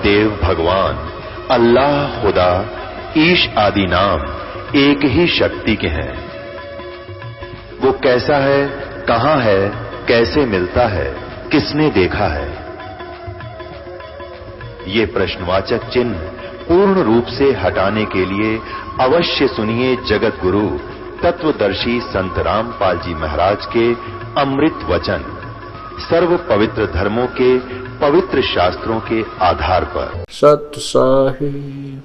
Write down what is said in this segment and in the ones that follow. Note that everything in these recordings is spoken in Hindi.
देव भगवान अल्लाह, खुदा, ईश आदि नाम एक ही शक्ति के हैं। वो कैसा है, कहां है, कैसे मिलता है, किसने देखा है? ये प्रश्नवाचक चिन्ह पूर्ण रूप से हटाने के लिए अवश्य सुनिए जगत गुरु तत्वदर्शी संत रामपाल जी महाराज के अमृत वचन, सर्व पवित्र धर्मों के पवित्र शास्त्रों के आधार पर। सत साहिब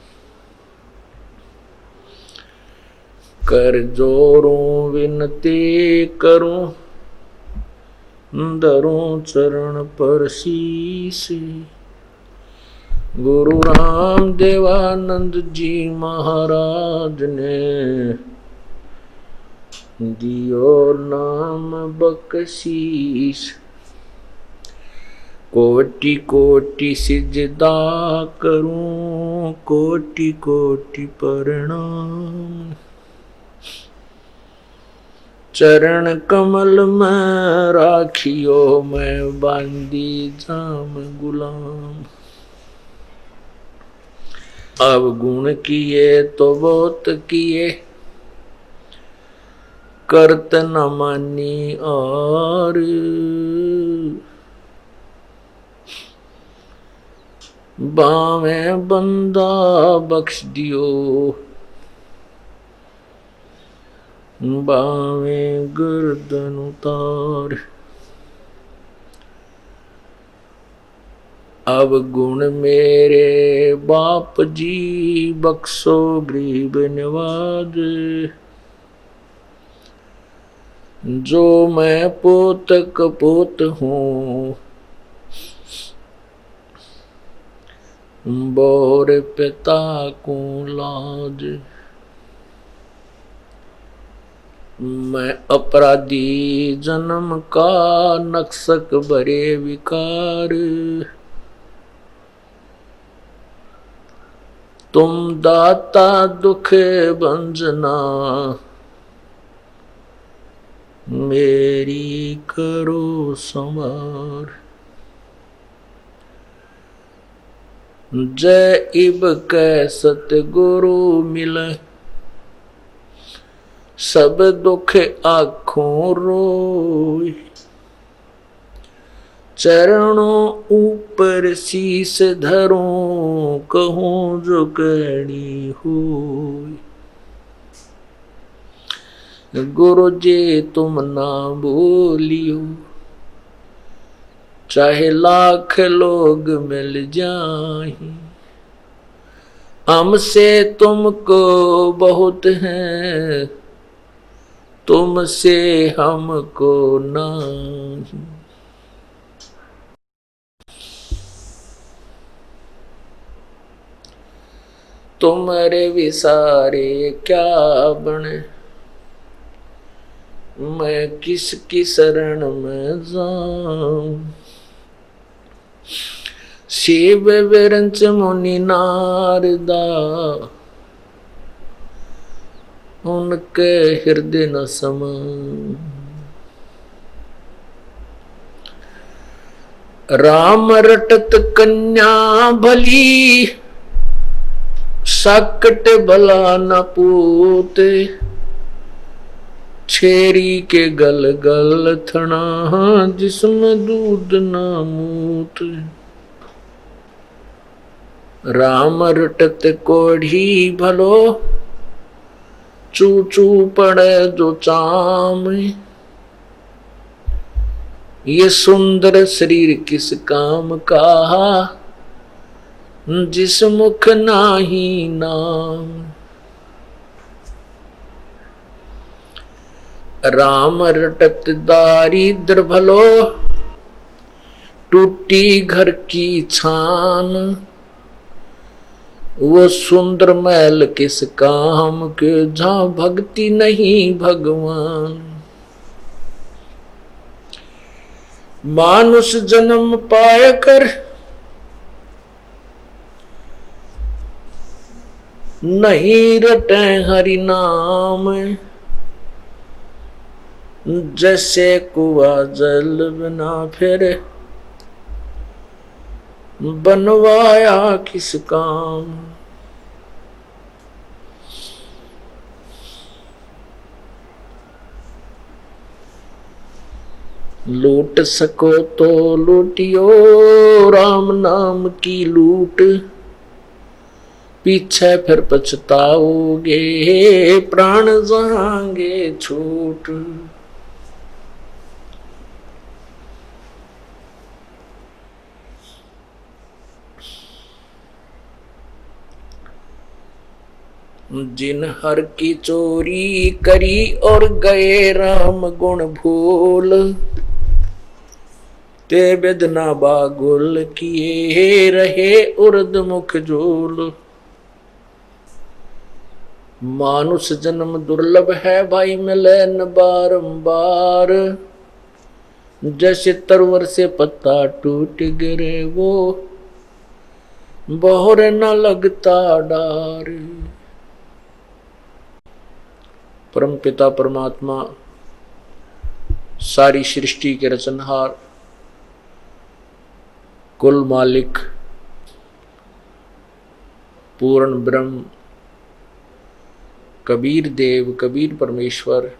कर जोरों विनती करूं, धरूं चरण पर शीश। गुरु राम देवानंद जी महाराज ने दियो नाम बख्शीश। कोटि कोटि सिजदा करूं, कोटि कोटि प्रणाम। चरण कमल में राखियो, मैं बांदी जाम गुलाम। अब गुण किए तो बहुत किए, करत न मानी और। बावे बंदा बख्श दियो, बावे गर्दन उतार। अब गुण मेरे बाप जी, बख्शो गरीब नवाज। जो मैं पोत कपोत हूँ, बोर पिता को लाज। मैं अपराधी जन्म का, नक्सक भरे विकार। तुम दाता दुख भंजना, मेरी करो संवार। जय इब कै सतगुरु मिले, सब दुख आँखों रोय। चरणों ऊपर शीस धरूं, कहूँ जो कहनी होय। गुरु जी तुम ना भूलियो, चाहे लाख लोग मिल जाएं। हमसे तुमको बहुत है, तुमसे हमको नहीं। तुम्हारे विसारे क्या बने, मैं किसकी शरण में जाऊं। शिव विरंच मुनि नारदा, उनके हृदय न समा। राम रटत कन्या भली, साकट भला न पूत। छेरी के गल गल थना, जिसमें दूध न मूत। राम रटत कोढ़ी भलो, चू चू पड़े जो चाम। ये सुंदर शरीर किस काम का, जिस मुख नाही नाम। राम रटत दारिद्र भलो, टूटी घर की छान। वो सुंदर महल किस काम के, जहां भक्ति नहीं भगवान। मानुष जन्म पाए कर, नहीं रटे हरि नाम। जैसे कुआ जल बिना फिर, बनवाया किस काम। लूट सको तो लूटियो राम नाम की लूट, पीछे फिर पछताओगे प्राण जाएंगे छूट। जिन हर की चोरी करी और गए राम गुण भूल, ते बेदना बागुल किए रहे उर्द मुख झूल। मानुष जन्म दुर्लभ है भाई मिले न बारंबार, जैसे तरवर से पत्ता टूट गिरे वो बहुर न लगता डार। परम पिता परमात्मा सारी सृष्टि के रचनहार, कुल मालिक, पूर्ण ब्रह्म, कबीर देव, कबीर परमेश्वर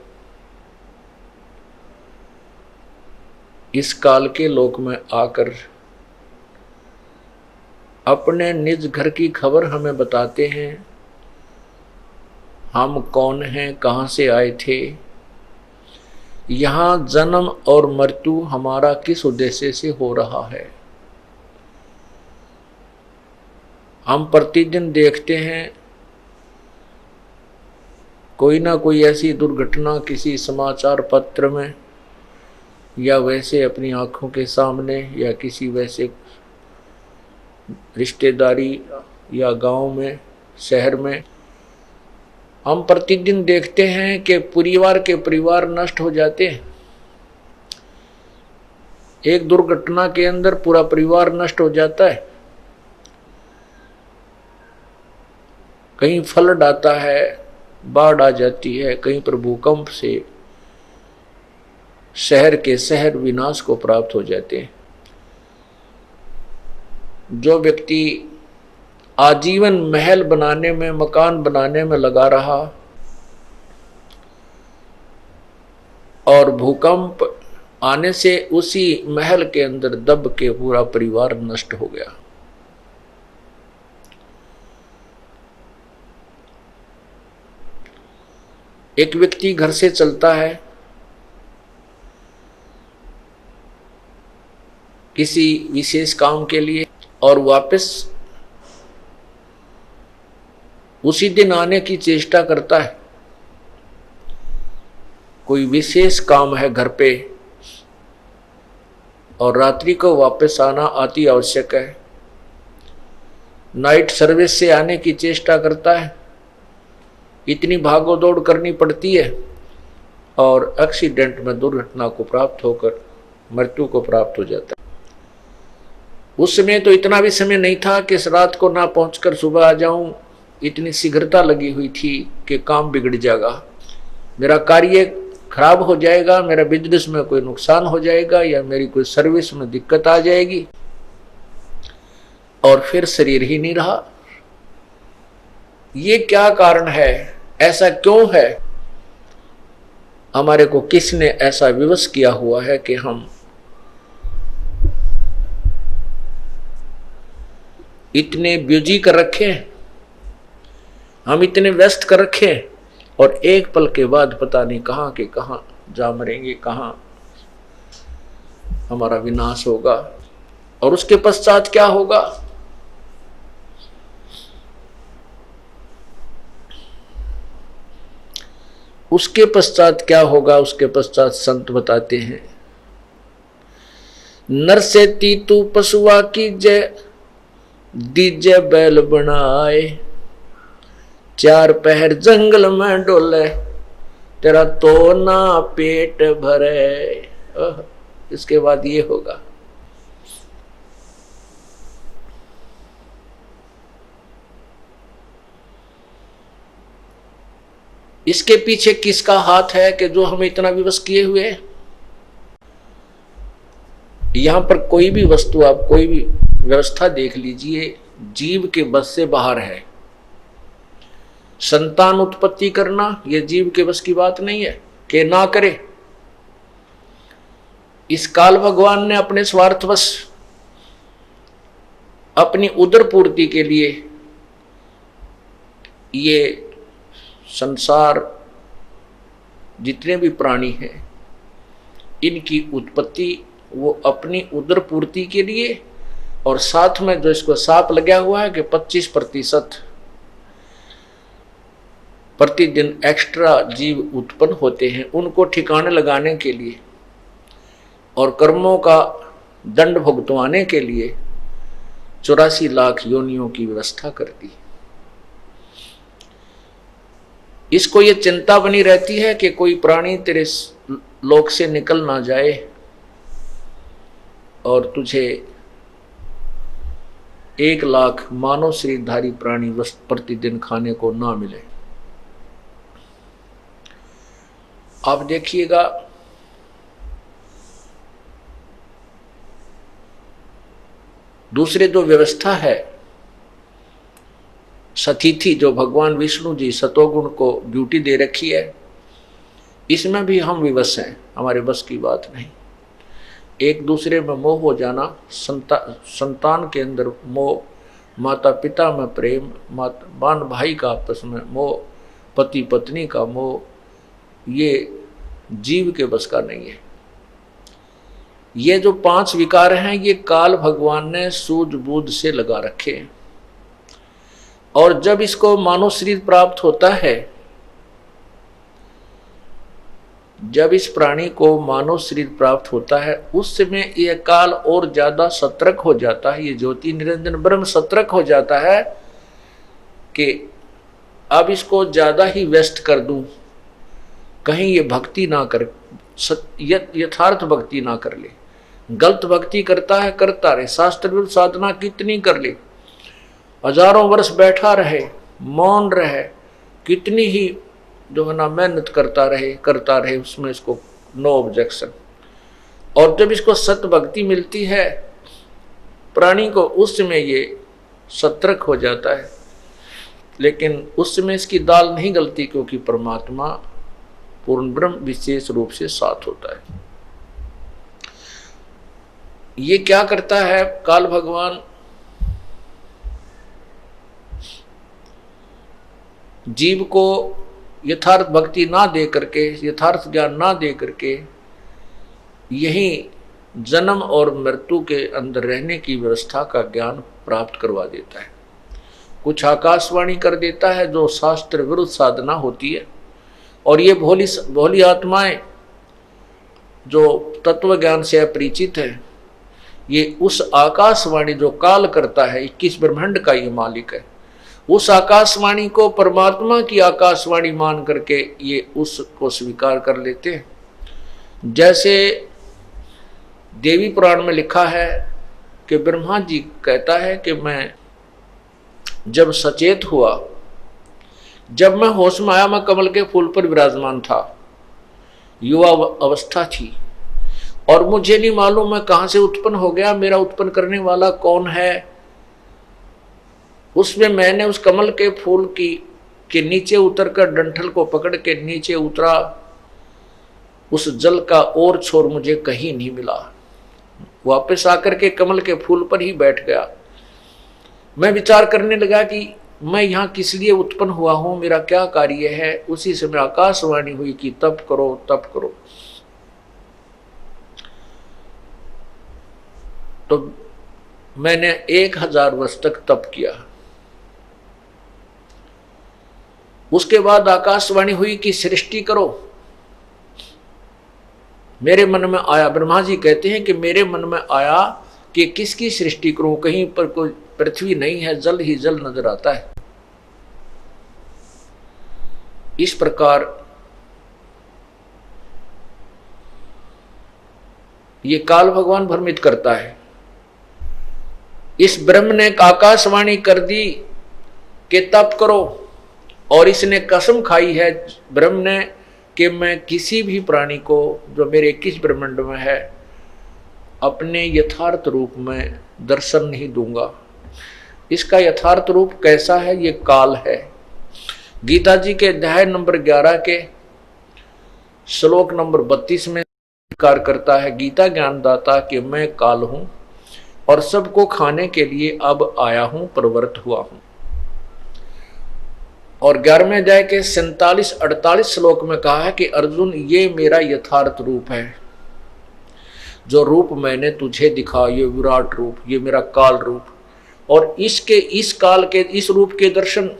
इस काल के लोक में आकर अपने निज घर की खबर हमें बताते हैं। हम कौन हैं, कहाँ से आए थे, यहाँ जन्म और मृत्यु हमारा किस उद्देश्य से हो रहा है। हम प्रतिदिन देखते हैं कोई ना कोई ऐसी दुर्घटना किसी समाचार पत्र में या वैसे अपनी आंखों के सामने या किसी वैसे रिश्तेदारी या गांव में, शहर में हम प्रतिदिन देखते हैं कि परिवार के परिवार नष्ट हो जाते हैं। एक दुर्घटना के अंदर पूरा परिवार नष्ट हो जाता है। कहीं फ्लड आता है, बाढ़ आ जाती है, कहीं पर भूकंप से शहर के शहर विनाश को प्राप्त हो जाते हैं। जो व्यक्ति आजीवन महल बनाने में, मकान बनाने में लगा रहा और भूकंप आने से उसी महल के अंदर दब के पूरा परिवार नष्ट हो गया। एक व्यक्ति घर से चलता है किसी विशेष काम के लिए और वापस उसी दिन आने की चेष्टा करता है। कोई विशेष काम है घर पे और रात्रि को वापस आना अति आवश्यक है। नाइट सर्विस से आने की चेष्टा करता है, इतनी भागो दौड़ करनी पड़ती है और एक्सीडेंट में दुर्घटना को प्राप्त होकर मृत्यु को प्राप्त हो जाता है। उस समय तो इतना भी समय नहीं था कि रात को ना पहुंचकर सुबह आ जाऊं, इतनी शीघ्रता लगी हुई थी कि काम बिगड़ जाएगा, मेरा कार्य खराब हो जाएगा, मेरा बिजनेस में कोई नुकसान हो जाएगा या मेरी कोई सर्विस में दिक्कत आ जाएगी, और फिर शरीर ही नहीं रहा। ये क्या कारण है, ऐसा क्यों है? हमारे को किसने ऐसा विवश किया हुआ है कि हम इतने बिजी कर रखे, हम इतने व्यस्त कर रखे और एक पल के बाद पता नहीं कहां के कहां जा मरेंगे, कहां हमारा विनाश होगा और उसके पश्चात क्या होगा। उसके पश्चात क्या होगा, उसके पश्चात संत बताते हैं, नर से तीतू पशुआ की जय दीजे बैल बनाए, चार पहर जंगल में डोले तेरा तो ना पेट भरे। इसके बाद ये होगा। इसके पीछे किसका हाथ है कि जो हमें इतना विवश किए हुए है? यहां पर कोई भी वस्तु आप कोई भी व्यवस्था देख लीजिए, जीव के बस से बाहर है। संतान उत्पत्ति करना यह जीव के बस की बात नहीं है कि ना करे। इस काल भगवान ने अपने स्वार्थवश अपनी उदर पूर्ति के लिए ये संसार जितने भी प्राणी हैं इनकी उत्पत्ति वो अपनी उदर पूर्ति के लिए, और साथ में जो इसको साप लगा हुआ है कि 25% प्रतिदिन एक्स्ट्रा जीव उत्पन्न होते हैं, उनको ठिकाने लगाने के लिए और कर्मों का दंड भुगतवाने के लिए 84 लाख योनियों की व्यवस्था कर दी। इसको ये चिंता बनी रहती है कि कोई प्राणी तेरे लोक से निकल ना जाए और तुझे 1 लाख मानव शरीरधारी प्राणी प्रतिदिन खाने को ना मिले। आप देखिएगा, दूसरे जो व्यवस्था है सतिथि, जो भगवान विष्णु जी सतोगुण को ड्यूटी दे रखी है, इसमें भी हम विवश हैं, हमारे बस की बात नहीं। एक दूसरे में मोह हो जाना, संतान के अंदर मोह, माता पिता में प्रेम, बहन भाई का आपस में मोह, पति पत्नी का मोह, ये जीव के बस का नहीं है। ये जो 5 विकार हैं ये काल भगवान ने सूझबूझ से लगा रखे हैं, और जब इसको मानव शरीर प्राप्त होता है, जब इस प्राणी को मानव शरीर प्राप्त होता है, उस समय यह काल और ज्यादा सतर्क हो जाता है, ये ज्योति निरंजन ब्रह्म सतर्क हो जाता है कि अब इसको ज्यादा ही व्यस्त कर दूं, कहीं ये भक्ति ना कर, यथार्थ भक्ति ना कर ले। गलत भक्ति करता है, करता रहे, शास्त्र विरुद्ध साधना कितनी कर ले, हजारों वर्ष बैठा रहे, मौन रहे, कितनी ही जो है ना मेहनत करता रहे, उसमें इसको नो ऑब्जेक्शन। और जब इसको सत्य भक्ति मिलती है प्राणी को, उस समय ये सतर्क हो जाता है, लेकिन उस समय इसकी दाल नहीं गलती, क्योंकि परमात्मा पूर्ण ब्रह्म विशेष रूप से साथ होता है। ये क्या करता है काल भगवान, जीव को यथार्थ भक्ति ना दे करके, यथार्थ ज्ञान ना दे करके यही जन्म और मृत्यु के अंदर रहने की व्यवस्था का ज्ञान प्राप्त करवा देता है। कुछ आकाशवाणी कर देता है जो शास्त्र विरुद्ध साधना होती है, और ये भोली आत्माएं जो तत्व ज्ञान से अपरिचित है, ये उस आकाशवाणी जो काल करता है, 21 ब्रह्मांड का ये मालिक है, उस आकाशवाणी को परमात्मा की आकाशवाणी मान करके ये उसको स्वीकार कर लेते हैं। जैसे देवी पुराण में लिखा है कि ब्रह्मा जी कहता है कि मैं जब सचेत हुआ, जब मैं होश में आया, मैं कमल के फूल पर विराजमान था, युवा अवस्था थी, और मुझे नहीं मालूम मैं कहां से उत्पन्न हो गया, मेरा उत्पन्न करने वाला कौन है। उसमें मैंने उस कमल के फूल के नीचे उतरकर डंठल को पकड़ के नीचे उतरा, उस जल का और छोर मुझे कहीं नहीं मिला, वापस आकर के कमल के फूल पर ही बैठ गया। मैं विचार करने लगा कि मैं यहाँ किस लिए उत्पन्न हुआ हूँ, मेरा क्या कार्य है। उसी समय आकाशवाणी हुई कि तप करो, तप करो। तो मैंने 1000 वर्ष तक तप किया। उसके बाद आकाशवाणी हुई कि सृष्टि करो। मेरे मन में आया, ब्रह्मा जी कहते हैं कि मेरे मन में आया कि किसकी सृष्टि करूं, कहीं पर कोई पृथ्वी नहीं है, जल ही जल नजर आता है। इस प्रकार ये काल भगवान भ्रमित करता है। इस ब्रह्म ने आकाशवाणी कर दी कि तप करो, और इसने कसम खाई है ब्रह्म ने कि मैं किसी भी प्राणी को जो मेरे 21 ब्रह्मांड में है अपने यथार्थ रूप में दर्शन नहीं दूंगा। इसका यथार्थ रूप कैसा है? ये काल है। गीता जी के अध्याय नंबर 11 के श्लोक नंबर 32 में स्वीकार करता है गीता ज्ञानदाता कि मैं काल हूं और सबको खाने के लिए अब आया हूं, प्रवृत्त हुआ हूं। और 11वें अध्याय के 47-48 श्लोक में कहा है कि अर्जुन, ये मेरा यथार्थ रूप है, जो रूप मैंने तुझे दिखा, ये विराट रूप, ये मेरा काल रूप। और इस काल के इस रूप के दर्शन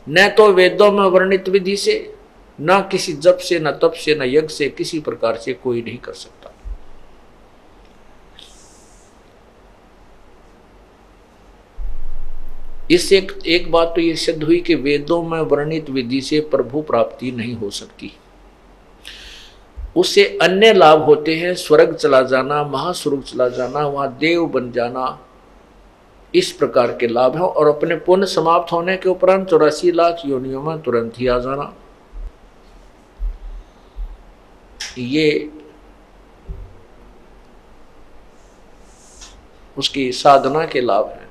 न तो वेदों में वर्णित विधि से, न किसी जप से, न तप से, न यज्ञ से, किसी प्रकार से कोई नहीं कर सकता। इससे एक बात तो ये सिद्ध हुई कि वेदों में वर्णित विधि से प्रभु प्राप्ति नहीं हो सकती। उससे अन्य लाभ होते हैं, स्वर्ग चला जाना, महास्वर्ग चला जाना, वहां देव बन जाना, इस प्रकार के लाभ हैं। और अपने पुण्य समाप्त होने के उपरांत 84 लाख योनियों में तुरंत ही आ जाना, ये उसकी साधना के लाभ हैं।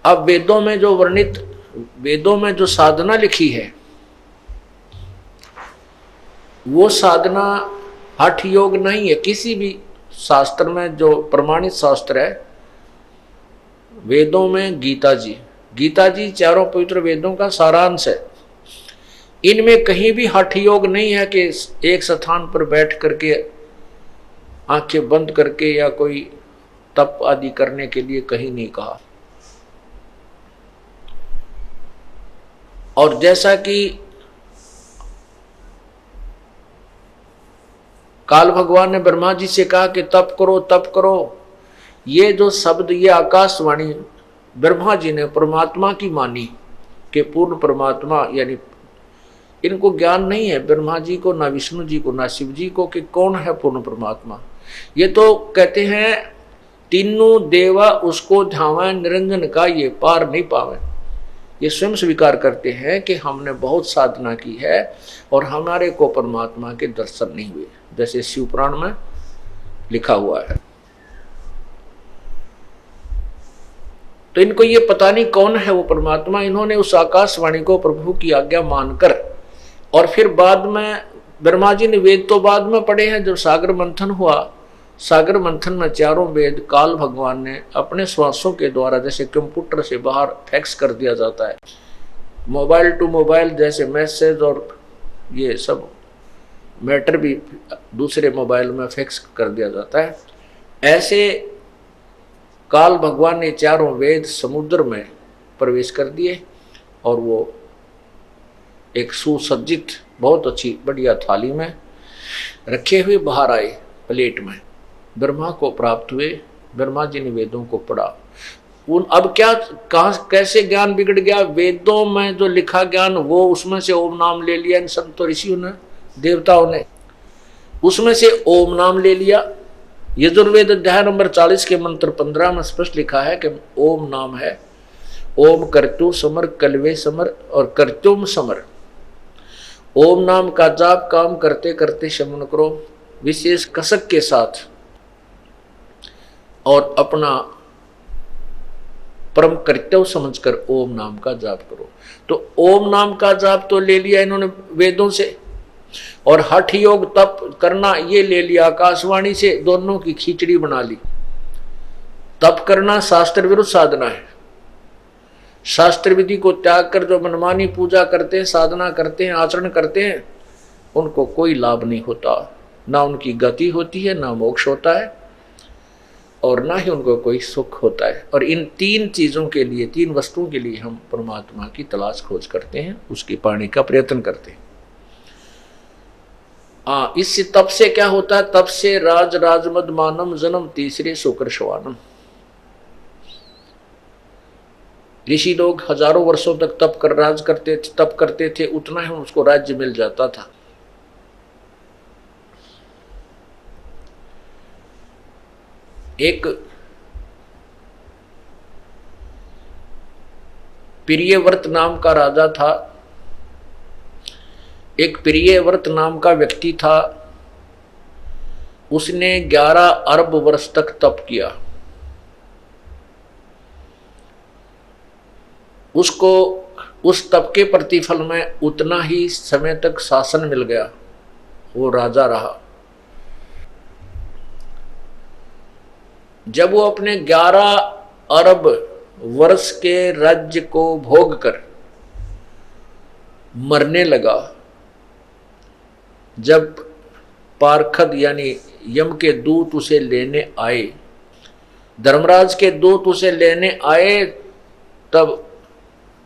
अब वेदों में जो वर्णित, वेदों में जो साधना लिखी है, वो साधना हठ योग नहीं है। किसी भी शास्त्र में जो प्रमाणित शास्त्र है, वेदों में गीता जी चारों पवित्र वेदों का सारांश है। इनमें कहीं भी हठ योग नहीं है कि एक स्थान पर बैठ करके आंखें बंद करके या कोई तप आदि करने के लिए कहीं नहीं कहा। और जैसा कि काल भगवान ने ब्रह्मा जी से कहा कि तप करो तप करो, ये जो शब्द, ये आकाशवाणी ब्रह्मा जी ने परमात्मा की मानी कि पूर्ण परमात्मा, यानी इनको ज्ञान नहीं है ब्रह्मा जी को, ना विष्णु जी को, ना शिव जी को कि कौन है पूर्ण परमात्मा। ये तो कहते हैं तीनों देवा उसको ध्यावा निरंजन का ये पार नहीं पावे। ये स्वयं स्वीकार करते हैं कि हमने बहुत साधना की है और हमारे को परमात्मा के दर्शन नहीं हुए, जैसे शिव पुराण में लिखा हुआ है। तो इनको ये पता नहीं कौन है वो परमात्मा। इन्होंने उस आकाशवाणी को प्रभु की आज्ञा मानकर, और फिर बाद में ब्रह्मा जी ने वेद तो बाद में पढ़े हैं। जब सागर मंथन हुआ, सागर मंथन में चारों वेद काल भगवान ने अपने श्वासों के द्वारा, जैसे कंप्यूटर से बाहर फैक्स कर दिया जाता है, मोबाइल टू मोबाइल जैसे मैसेज और ये सब मैटर भी दूसरे मोबाइल में फैक्स कर दिया जाता है, ऐसे काल भगवान ने चारों वेद समुद्र में प्रवेश कर दिए और वो एक सुसज्जित बहुत अच्छी बढ़िया थाली में रखे हुए बाहर आए प्लेट में, ब्रह्मा को प्राप्त हुए। ब्रह्मा जी ने वेदों को पढ़ा। अब क्या, कहाँ कैसे ज्ञान बिगड़ गया? वेदों में जो लिखा ज्ञान वो उसमें से ओम नाम ले लिया इन संतों ऋषियों ने, देवताओं ने उसमें से ओम नाम ले लिया। यजुर्वेद अध्याय नंबर 40 के मंत्र 15 में स्पष्ट लिखा है कि ओम नाम है, ओम कर्तु समर कलवे समर और कर्तुम समर। ओम नाम का जाप काम करते करते शमन करो, विशेष कसक के साथ, और अपना परम कर्तव्य समझकर ओम नाम का जाप करो। तो ओम नाम का जाप तो ले लिया इन्होंने वेदों से, और हठ योग तप करना ये ले लिया आकाशवाणी से, दोनों की खिचड़ी बना ली। तप करना शास्त्र विरुद्ध साधना है। शास्त्र विधि को त्याग कर जो मनमानी पूजा करते हैं, साधना करते हैं, आचरण करते हैं, उनको कोई लाभ नहीं होता, ना उनकी गति होती है, ना मोक्ष होता है, और ना ही उनको कोई सुख होता है। और इन तीन चीजों के लिए, तीन वस्तुओं के लिए हम परमात्मा की तलाश खोज करते हैं, उसकी पाने का प्रयत्न करते हैं। इससे तप से क्या होता है? तप से राज राजमद मानम जन्म तीसरे शुक्र शवानम। ऋषि लोग हजारों वर्षों तक तप करते थे, उतना ही उसको राज्य मिल जाता था। एक प्रियव्रत नाम का राजा था। एक प्रियव्रत नाम का व्यक्ति था। उसने 11 अरब वर्ष तक तप किया। उसको उस तप के प्रतिफल में उतना ही समय तक शासन मिल गया, वो राजा रहा। जब वो अपने 11 अरब वर्ष के राज्य को भोग कर मरने लगा, जब पार्षद यानी यम के दूत उसे लेने आए, धर्मराज के दूत उसे लेने आए, तब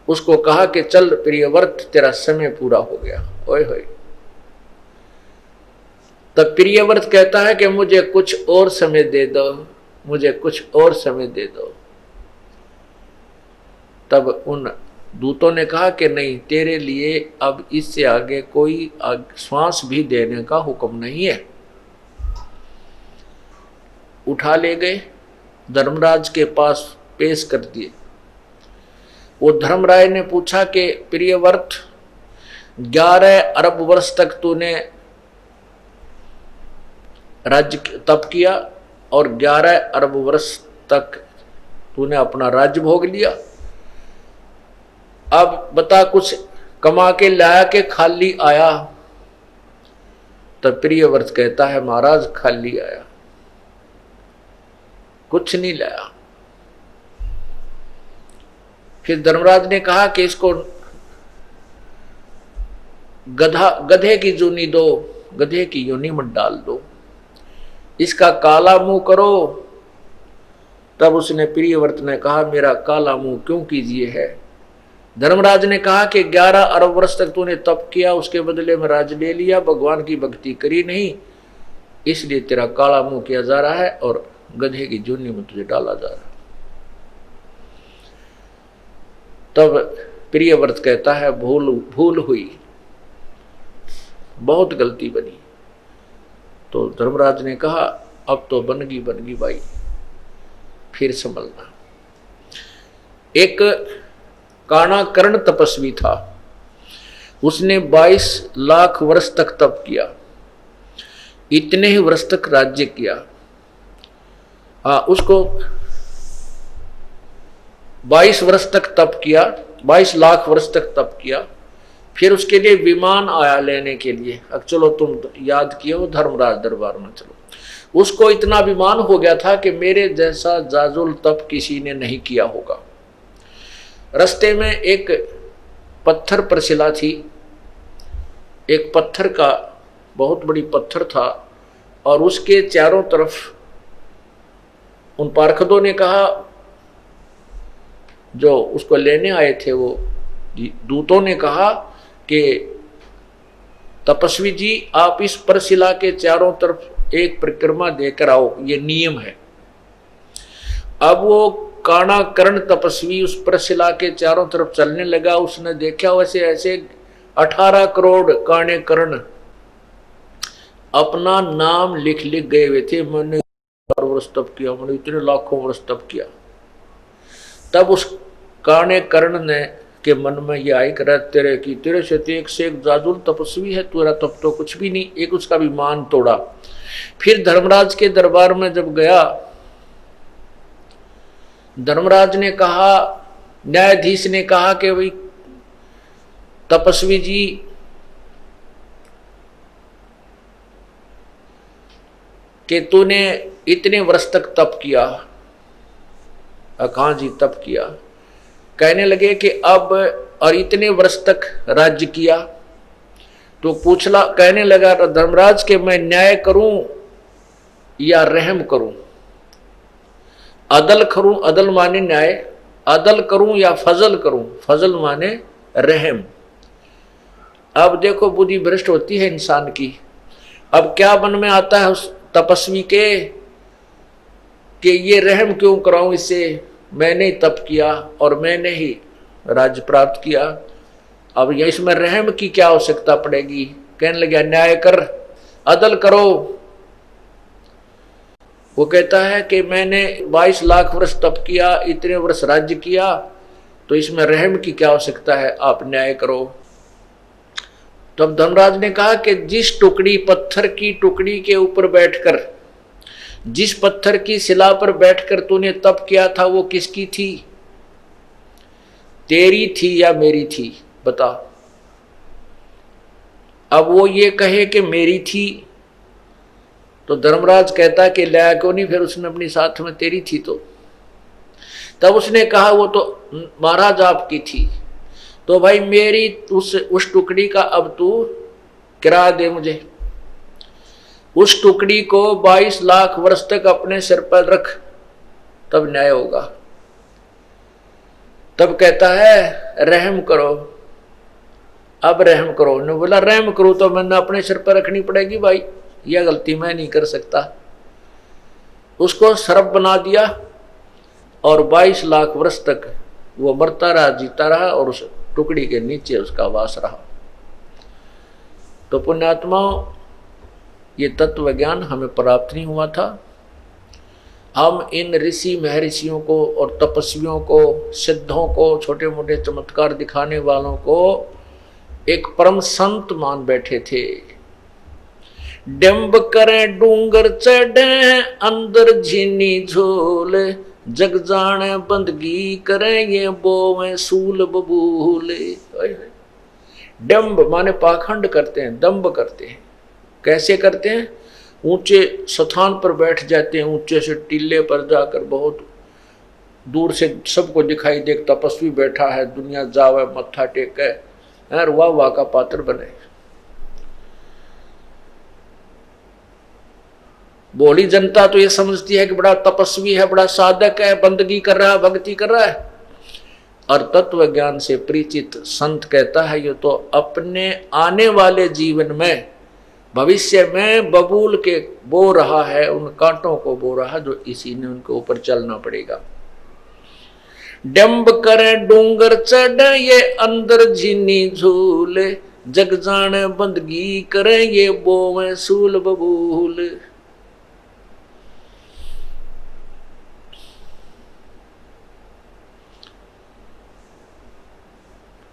उसको कहा कि चल प्रियव्रत, तेरा समय पूरा हो गया। ओए होए। तब प्रियव्रत कहता है कि मुझे कुछ और समय दे दो, मुझे कुछ और समय दे दो। तब उन दूतों ने कहा कि नहीं, तेरे लिए अब इससे आगे कोई श्वास भी देने का हुक्म नहीं है। उठा ले गए, धर्मराज के पास पेश कर दिए। वो धर्मराय ने पूछा कि प्रियव्रत, 11 अरब वर्ष तक तूने राज्य तप किया और 11 अरब वर्ष तक तूने अपना राज्य भोग लिया। अब बता, कुछ कमा के लाया के खाली आया? तब प्रियव्रत कहता है, महाराज खाली आया, कुछ नहीं लाया। फिर धर्मराज ने कहा कि इसको गधे की जूनी दो, गधे की योनि में डाल दो, इसका काला मुंह करो। तब उसने प्रियव्रत ने कहा, मेरा काला मुंह क्यों कीजिए है? धर्मराज ने कहा कि 11 अरब वर्ष तक तूने तप किया, उसके बदले में राज ले लिया, भगवान की भक्ति करी नहीं, इसलिए तेरा काला मुंह किया जा रहा है और गधे की जूनी में तुझे डाला जा रहा है। तब प्रियव्रत कहता है, भूल हुई, बहुत गलती बनी। तो धर्मराज ने कहा, अब तो बन गई भाई, फिर संभलना। एक काणाकर्ण तपस्वी था, उसने 22 लाख वर्ष तक तप किया, इतने ही वर्ष तक राज्य किया। उसको 22 वर्ष तक तप किया, 22 लाख वर्ष तक तप किया। फिर उसके लिए विमान आया लेने के लिए। अब चलो, तुम याद किए हो, धर्मराज दरबार में चलो। उसको इतना अभिमान हो गया था कि मेरे जैसा जाजुल तप किसी ने नहीं किया होगा। रास्ते में एक पत्थर पर शिला थी, एक पत्थर का बहुत बड़ी पत्थर था, और उसके चारों तरफ उन पार्षदों ने कहा, जो उसको लेने आए थे, वो दूतों ने कहा कि तपस्वी जी, आप इस परशिला के चारों तरफ एक परिक्रमा देकर आओ, ये नियम है। अब वो काणाकर्ण तपस्वी उस परशिला के चारों तरफ चलने लगा। उसने देखा वैसे ऐसे 18 करोड़ काणेकर्ण अपना नाम लिख गए हुए थे, मैंने वर्ष तप किया, मैंने इतने लाखों वर्ष तप किया। तब उस काणेकर्ण ने के मन में ये आई कर, तेरे से तो एक से एक जाजुल तपस्वी है, तेरा तप तो कुछ भी नहीं। एक उसका भी मान तोड़ा। फिर धर्मराज के दरबार में जब गया, धर्मराज ने कहा, न्यायाधीश ने कहा कि भाई तपस्वी जी, कि तूने इतने वर्ष तक तप किया। कहाँ जी तप किया? कहने लगे कि अब और इतने वर्ष तक राज्य किया। तो पूछला, कहने लगा धर्मराज के मैं न्याय करूं या रहम करूं, अदल करूं, अदल माने न्याय, अदल करूं या फजल करूं, फजल माने रहम। अब देखो बुद्धि भ्रष्ट होती है इंसान की। अब क्या मन में आता है उस तपस्वी के कि ये रहम क्यों कराऊं इससे, मैंने ही तप किया और मैंने ही राज्य प्राप्त किया, अब ये इसमें रहम की क्या आवश्यकता पड़ेगी। कहने लगा न्याय कर, अदल करो। वो कहता है कि मैंने 22 लाख वर्ष तप किया, इतने वर्ष राज्य किया, तो इसमें रहम की क्या आवश्यकता है, आप न्याय करो। तब धर्मराज ने कहा कि जिस टुकड़ी, पत्थर की टुकड़ी के ऊपर बैठकर, जिस पत्थर की शिला पर बैठकर तूने तप किया था, वो किसकी थी? तेरी थी या मेरी थी? बता। अब वो ये कहे कि मेरी थी, तो धर्मराज कहता कि लाया क्यों नहीं, फिर उसने अपनी साथ में तेरी थी तो। तब उसने कहा वो तो महाराज आपकी थी। तो भाई मेरी उस टुकड़ी का अब तू किराया दे मुझे। उस टुकड़ी को 22 लाख वर्ष तक अपने सिर पर रख, तब न्याय होगा। तब कहता है रहम करो, अब रहम करो। उन्होंने बोला रहम करूं तो मैंने अपने सिर पर रखनी पड़ेगी भाई, यह गलती मैं नहीं कर सकता। उसको सर्प बना दिया और 22 लाख वर्ष तक वो मरता रहा, जीता रहा, और उस टुकड़ी के नीचे उसका वास रहा। तो पुण्यात्माओं, ये तत्व ज्ञान हमें प्राप्त नहीं हुआ था। हम इन ऋषि महर्षियों को और तपस्वियों को, सिद्धों को, छोटे मोटे चमत्कार दिखाने वालों को एक परम संत मान बैठे थे। डिंब करें डूंगर चढ़े, अंदर झीनी झोल, जग जाने बंदगी करें ये बोवें सूल बबूले। डिंब माने पाखंड करते हैं, दंभ करते हैं। कैसे करते हैं? ऊंचे स्थान पर बैठ जाते हैं, ऊंचे से टीले पर जाकर बहुत दूर से सबको दिखाई दे तपस्वी बैठा है, दुनिया जावे मत्था टेके और वाह वाह का पात्र बने। भोली जनता तो ये समझती है कि बड़ा तपस्वी है, बड़ा साधक है, बंदगी कर रहा है, भक्ति कर रहा है। और तत्व ज्ञान से परिचित संत कहता है ये तो अपने आने वाले जीवन में, भविष्य में बबूल के बो रहा है, उन कांटों को बो रहा है जो इसी ने उनके ऊपर चलना पड़ेगा। डंब करे डूंगर चढ़ ये अंदर झीनी झूल, जग जाने बंदगी करे ये बोवें सूल बबूल।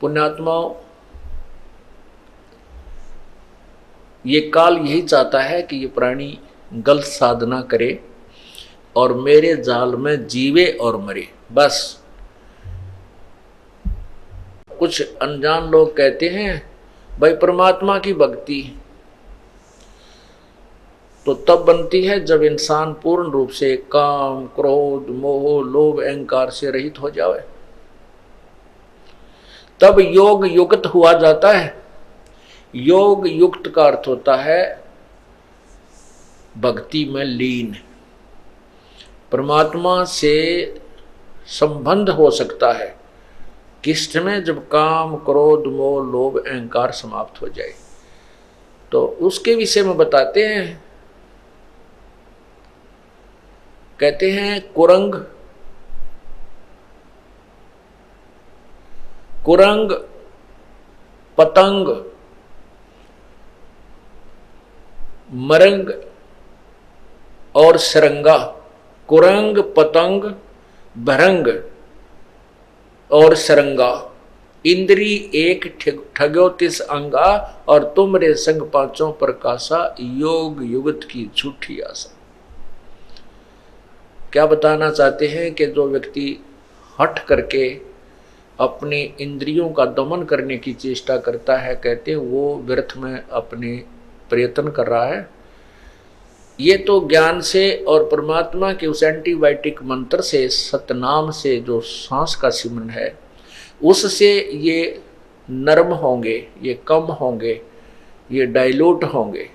पुण्यात्माओं, ये काल यही चाहता है कि ये प्राणी गलत साधना करे और मेरे जाल में जीवे और मरे, बस। कुछ अनजान लोग कहते हैं भाई परमात्मा की भक्ति तो तब बनती है जब इंसान पूर्ण रूप से काम, क्रोध, मोह, लोभ, अहंकार से रहित हो जाए, तब योग युक्त हुआ जाता है। योग युक्त का अर्थ होता है भक्ति में लीन, परमात्मा से संबंध हो सकता है किस में? जब काम, क्रोध, मोह, लोभ, अहंकार समाप्त हो जाए। तो उसके विषय में बताते हैं, कहते हैं कुरंग, कुरंग, पतंग, मरंग और सरंगा। कुरंग, पतंग, भरंग और सरंगा, इंद्री एक ठग्यो तिस अंगा, और तुमरे संग पांचों प्रकाशा, योग युगत की झूठी आशा। क्या बताना चाहते हैं कि जो व्यक्ति हट करके अपनी इंद्रियों का दमन करने की चेष्टा करता है, कहते हैं वो व्यर्थ में अपने प्रयत्न कर रहा है। ये तो ज्ञान से और परमात्मा के उस एंटीबायोटिक मंत्र से, सतनाम से जो सांस का सिमरन है, उससे ये नर्म होंगे, ये कम होंगे, ये डाइल्यूट होंगे।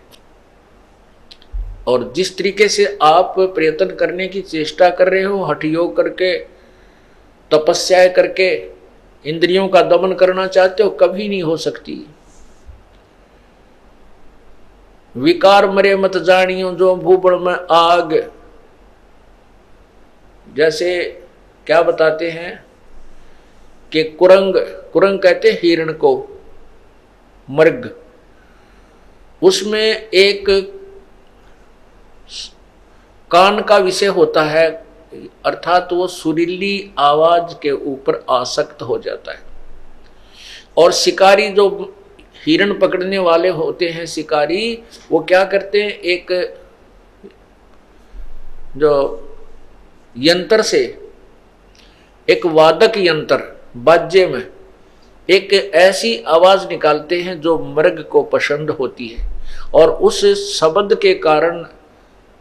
और जिस तरीके से आप प्रयत्न करने की चेष्टा कर रहे हो, हठ योग करके, तपस्या करके इंद्रियों का दमन करना चाहते हो, कभी नहीं हो सकती। विकार मरे मत जानियो जो भूबड़ में आग। जैसे क्या बताते हैं कि कुरंग, कुरंग कहते हैं हिरण को, मृग, उसमें एक कान का विषय होता है, अर्थात वो सुरीली आवाज के ऊपर आसक्त हो जाता है। और शिकारी जो हिरण पकड़ने वाले होते हैं शिकारी, वो क्या करते हैं, एक जो यंत्र से, एक वादक यंत्र बाजे में एक ऐसी आवाज निकालते हैं जो मृग को पसंद होती है, और उस शब्द के कारण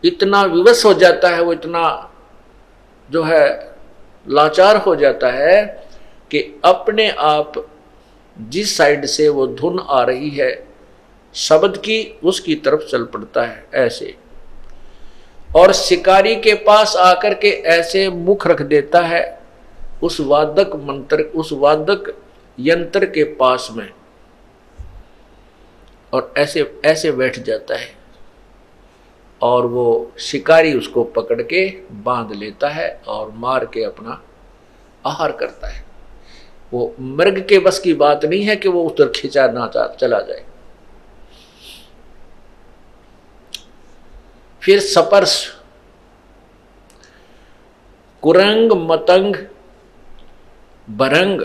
इतना विवश हो जाता है, वो इतना जो है लाचार हो जाता है कि अपने आप जिस साइड से वो धुन आ रही है शब्द की, उसकी तरफ चल पड़ता है ऐसे, और शिकारी के पास आकर के ऐसे मुख रख देता है उस वादक मंत्र, उस वादक यंत्र के पास में, और ऐसे ऐसे बैठ जाता है, और वो शिकारी उसको पकड़ के बांध लेता है और मार के अपना आहार करता है। वो मृग के बस की बात नहीं है कि वो उस तरफ खिंचा ना चला जाए। फिर सपर्श, कुरंग, मतंग, भरंग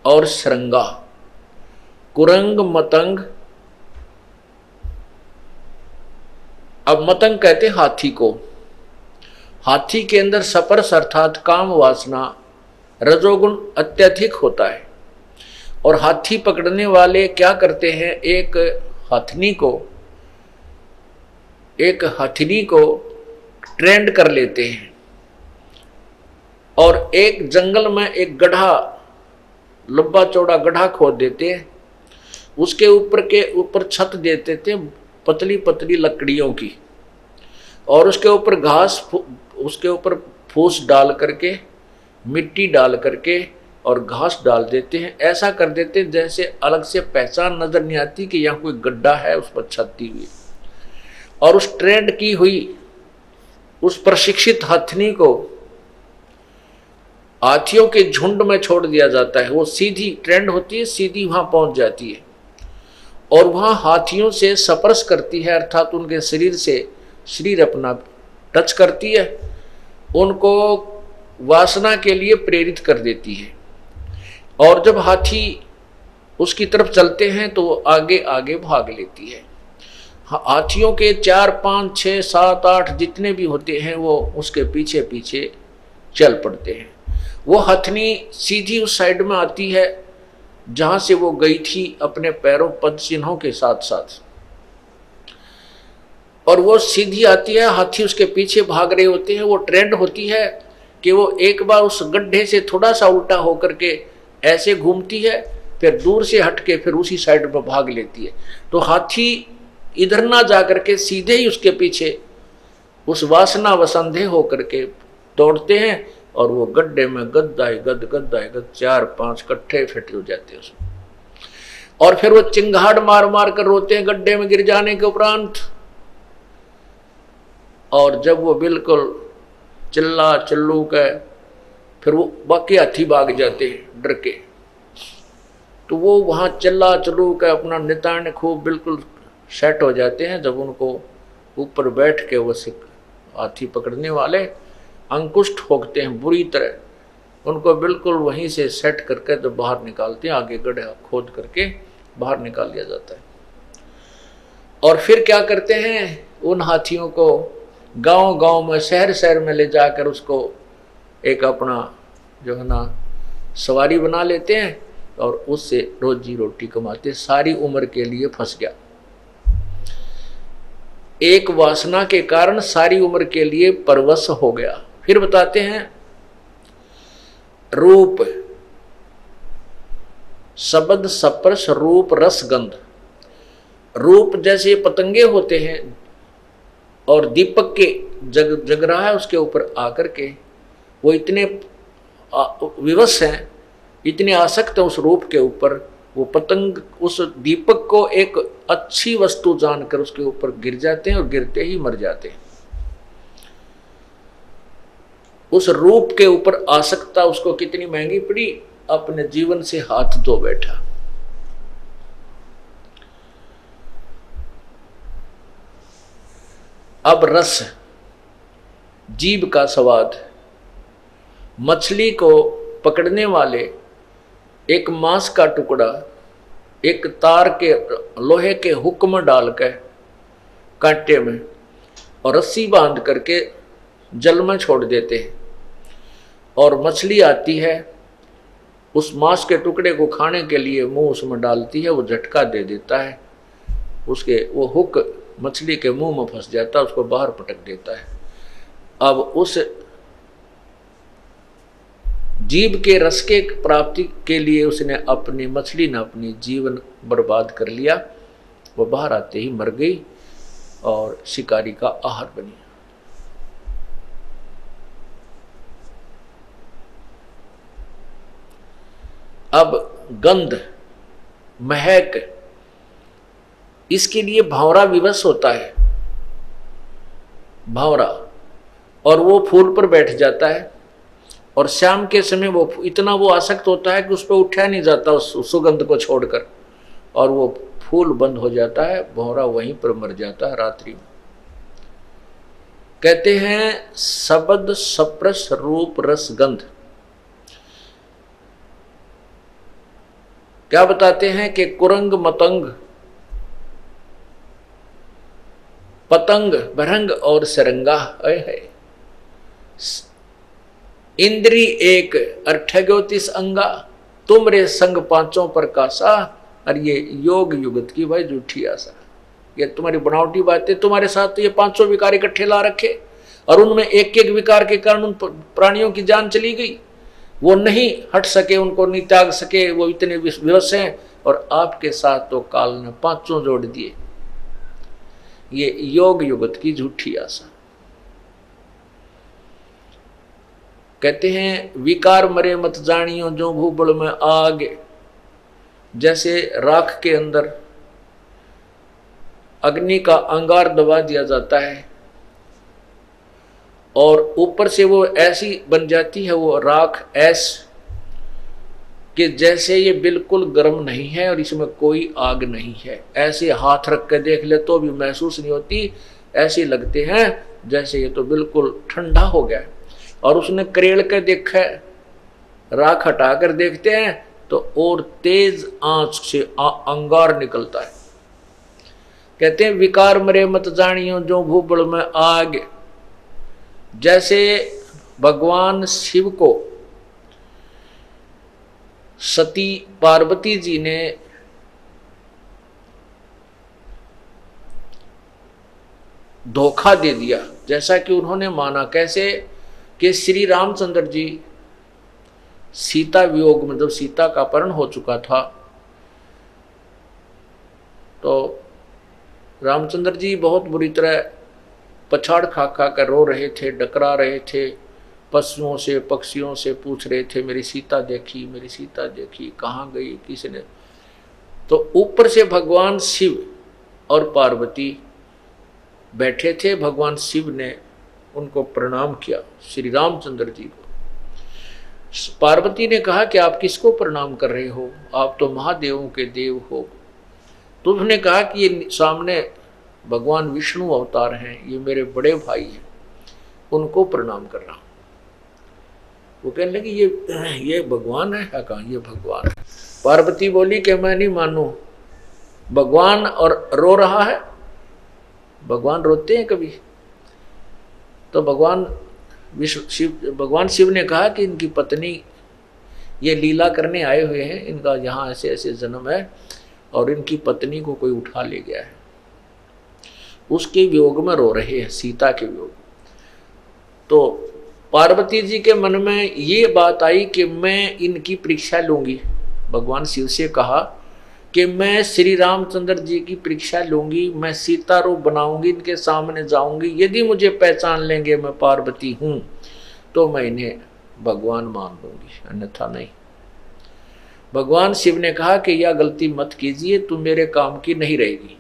और श्रृंगा। कुरंग, मतंग, अब मतंग कहते हाथी को। हाथी के अंदर सपर्श अर्थात काम वासना, रजोगुण अत्यधिक होता है, और हाथी पकड़ने वाले क्या करते हैं, एक हथनी को ट्रेंड कर लेते हैं, और एक जंगल में एक गड्ढा, लंबा चौड़ा गड्ढा खोद देते हैं, उसके ऊपर छत देते थे पतली पतली लकड़ियों की, और उसके ऊपर घास, उसके ऊपर फूस डाल करके, मिट्टी डाल करके और घास डाल देते हैं। ऐसा कर देते हैं जैसे अलग से पहचान नजर नहीं आती कि यहाँ कोई गड्ढा है उस पर छत दी हुई, और उस ट्रेंड की हुई उस प्रशिक्षित हथनी को हाथियों के झुंड में छोड़ दिया जाता है। वो सीधी ट्रेंड होती है, सीधी वहां पहुंच जाती है, और वहां हाथियों से स्पर्श करती है, अर्थात उनके शरीर से शरीर अपना टच करती है, उनको वासना के लिए प्रेरित कर देती है, और जब हाथी उसकी तरफ चलते हैं तो वो आगे आगे भाग लेती है। हाथियों के 4, 5, 6, 7, 8 जितने भी होते हैं वो उसके पीछे पीछे चल पड़ते हैं। वो हथनी सीधी उस साइड में आती है जहां से वो गई थी अपने पैरों पद चिन्हों के साथ साथ, और वो सीधी आती है, हाथी उसके पीछे भाग रहे होते हैं। वो ट्रेंड होती है कि वो एक बार उस गड्ढे से थोड़ा सा उल्टा होकर के ऐसे घूमती है, फिर दूर से हट के फिर उसी साइड पर भाग लेती है। तो हाथी इधर ना जा करके सीधे ही उसके पीछे उस वासना वसंधे होकर के दौड़ते हैं, और वो गड्ढे में गद्दाए गद 4-5 कट्ठे फिट हो जाते हैं उसमें, और फिर वो चिंगाड़ मार मार कर रोते हैं गड्ढे में गिर जाने के उपरांत। और जब वो बिल्कुल चिल्ला चिल्लू के, फिर वो बाकी हाथी भाग जाते हैं डर के, तो वो वहाँ चिल्ला चिल्लू के अपना नितान खूब बिल्कुल सेट हो जाते हैं। जब उनको ऊपर बैठ के वो हाथी पकड़ने वाले अंकुश ठोकते हैं बुरी तरह, उनको बिल्कुल वहीं से सेट करके जब बाहर निकालते हैं, आगे गड्ढा खोद करके बाहर निकाल लिया जाता है। और फिर क्या करते हैं, उन हाथियों को गांव गांव में, शहर शहर में ले जाकर उसको एक अपना जो है ना सवारी बना लेते हैं, और उससे रोजी रोटी कमाते। सारी उम्र के लिए फंस गया, एक वासना के कारण सारी उम्र के लिए परवश हो गया। फिर बताते हैं रूप, शब्द, स्पर्श, रूप, रस, गंध। रूप जैसे पतंगे होते हैं, और दीपक के जग रहा है उसके ऊपर आकर के वो इतने विवश हैं, इतने आसक्त हैं उस रूप के ऊपर, वो पतंग उस दीपक को एक अच्छी वस्तु जानकर उसके ऊपर गिर जाते हैं, और गिरते ही मर जाते हैं। उस रूप के ऊपर आसक्ता उसको कितनी महंगी पड़ी, अपने जीवन से हाथ धो बैठा। अब रस, जीभ का स्वाद। मछली को पकड़ने वाले एक मांस का टुकड़ा एक तार के लोहे के हुक में डाल के कांटे में और रस्सी बांध करके जल में छोड़ देते हैं, और मछली आती है उस मांस के टुकड़े को खाने के लिए मुंह उसमें डालती है, वो झटका दे देता है, उसके वो हुक मछली के मुंह में फंस जाता है, उसको बाहर पटक देता है। अब उस जीव के रस के प्राप्ति के लिए उसने अपनी मछली ने अपनी जीवन बर्बाद कर लिया। वो बाहर आते ही मर गई और शिकारी का आहार बनी। अब गंध महक, इसके लिए भंवरा विवश होता है, भंवरा, और वो फूल पर बैठ जाता है और शाम के समय वो इतना वो आसक्त होता है कि उस पर उठा नहीं जाता उस सुगंध को छोड़कर, और वो फूल बंद हो जाता है, भंवरा वहीं पर मर जाता है रात्रि में। कहते हैं शब्द सप्रस रूप रस गंध। क्या बताते हैं कि कुरंग मतंग पतंग भरंग और सरंगा है, इंद्री एक अठ्ठ्योतीस अंगा, तुमरे संग पांचों प्रकाशा। और ये योग युगत की भाई झूठी आशा, ये तुम्हारी बनावटी बातें, तुम्हारे साथ तो ये पांचों विकार इकट्ठे ला रखे और उनमें एक एक विकार के कारण उन प्राणियों की जान चली गई, वो नहीं हट सके, उनको नहीं त्याग सके, वो इतने विवश हैं, और आपके साथ तो काल ने पांचों जोड़ दिए। ये योग युगत की झूठी आशा। कहते हैं विकार मरे मत जानियो जो भूबल में आग। जैसे राख के अंदर अग्नि का अंगार दबा दिया जाता है और ऊपर से वो ऐसी बन जाती है वो राख ऐस कि जैसे ये बिल्कुल गर्म नहीं है और इसमें कोई आग नहीं है, ऐसे हाथ रख के देख ले तो भी महसूस नहीं होती, ऐसे लगते हैं जैसे ये तो बिल्कुल ठंडा हो गया। और उसने करेड़ के देखा, राख हटा कर देखते हैं तो और तेज आंच से अंगार निकलता है। कहते हैं विकार मरे मत जानियो जो भूबल में आग। जैसे भगवान शिव को सती पार्वती जी ने धोखा दे दिया, जैसा कि उन्होंने माना, कैसे कि श्री रामचंद्र जी सीता वियोग में जब सीता का अपहरण हो चुका था तो रामचंद्र जी बहुत बुरी तरह पछाड़ खा खा कर रो रहे थे, डकरा रहे थे, पशुओं से पक्षियों से पूछ रहे थे मेरी सीता देखी, मेरी सीता देखी, कहाँ गई, किसने। तो ऊपर से भगवान शिव और पार्वती बैठे थे, भगवान शिव ने उनको प्रणाम किया श्री रामचंद्र जी को। पार्वती ने कहा कि आप किसको प्रणाम कर रहे हो, आप तो महादेवों के देव हो। तो उसने कहा कि ये सामने भगवान विष्णु अवतार हैं, ये मेरे बड़े भाई हैं, उनको प्रणाम कर रहा हूं। वो कहने लगी ये भगवान है? कहा ये भगवान है। पार्वती बोली कि मैं नहीं मानू, भगवान और रो रहा है, भगवान रोते हैं कभी? तो भगवान शिव ने कहा कि इनकी पत्नी ये लीला करने आए हुए हैं, इनका यहाँ ऐसे ऐसे जन्म है और इनकी पत्नी को कोई उठा ले गया है, उसके वियोग में रो रहे हैं, सीता के वियोग। तो पार्वती जी के मन में ये बात आई कि मैं इनकी परीक्षा लूंगी। भगवान शिव से कहा कि मैं श्री रामचंद्र जी की परीक्षा लूंगी, मैं सीता रूप बनाऊंगी, इनके सामने जाऊंगी, यदि मुझे पहचान लेंगे मैं पार्वती हूं तो मैं इन्हें भगवान मान लूंगी, अन्यथा नहीं। भगवान शिव ने कहा कि यह गलती मत कीजिए, तुम मेरे काम की नहीं रहेगी।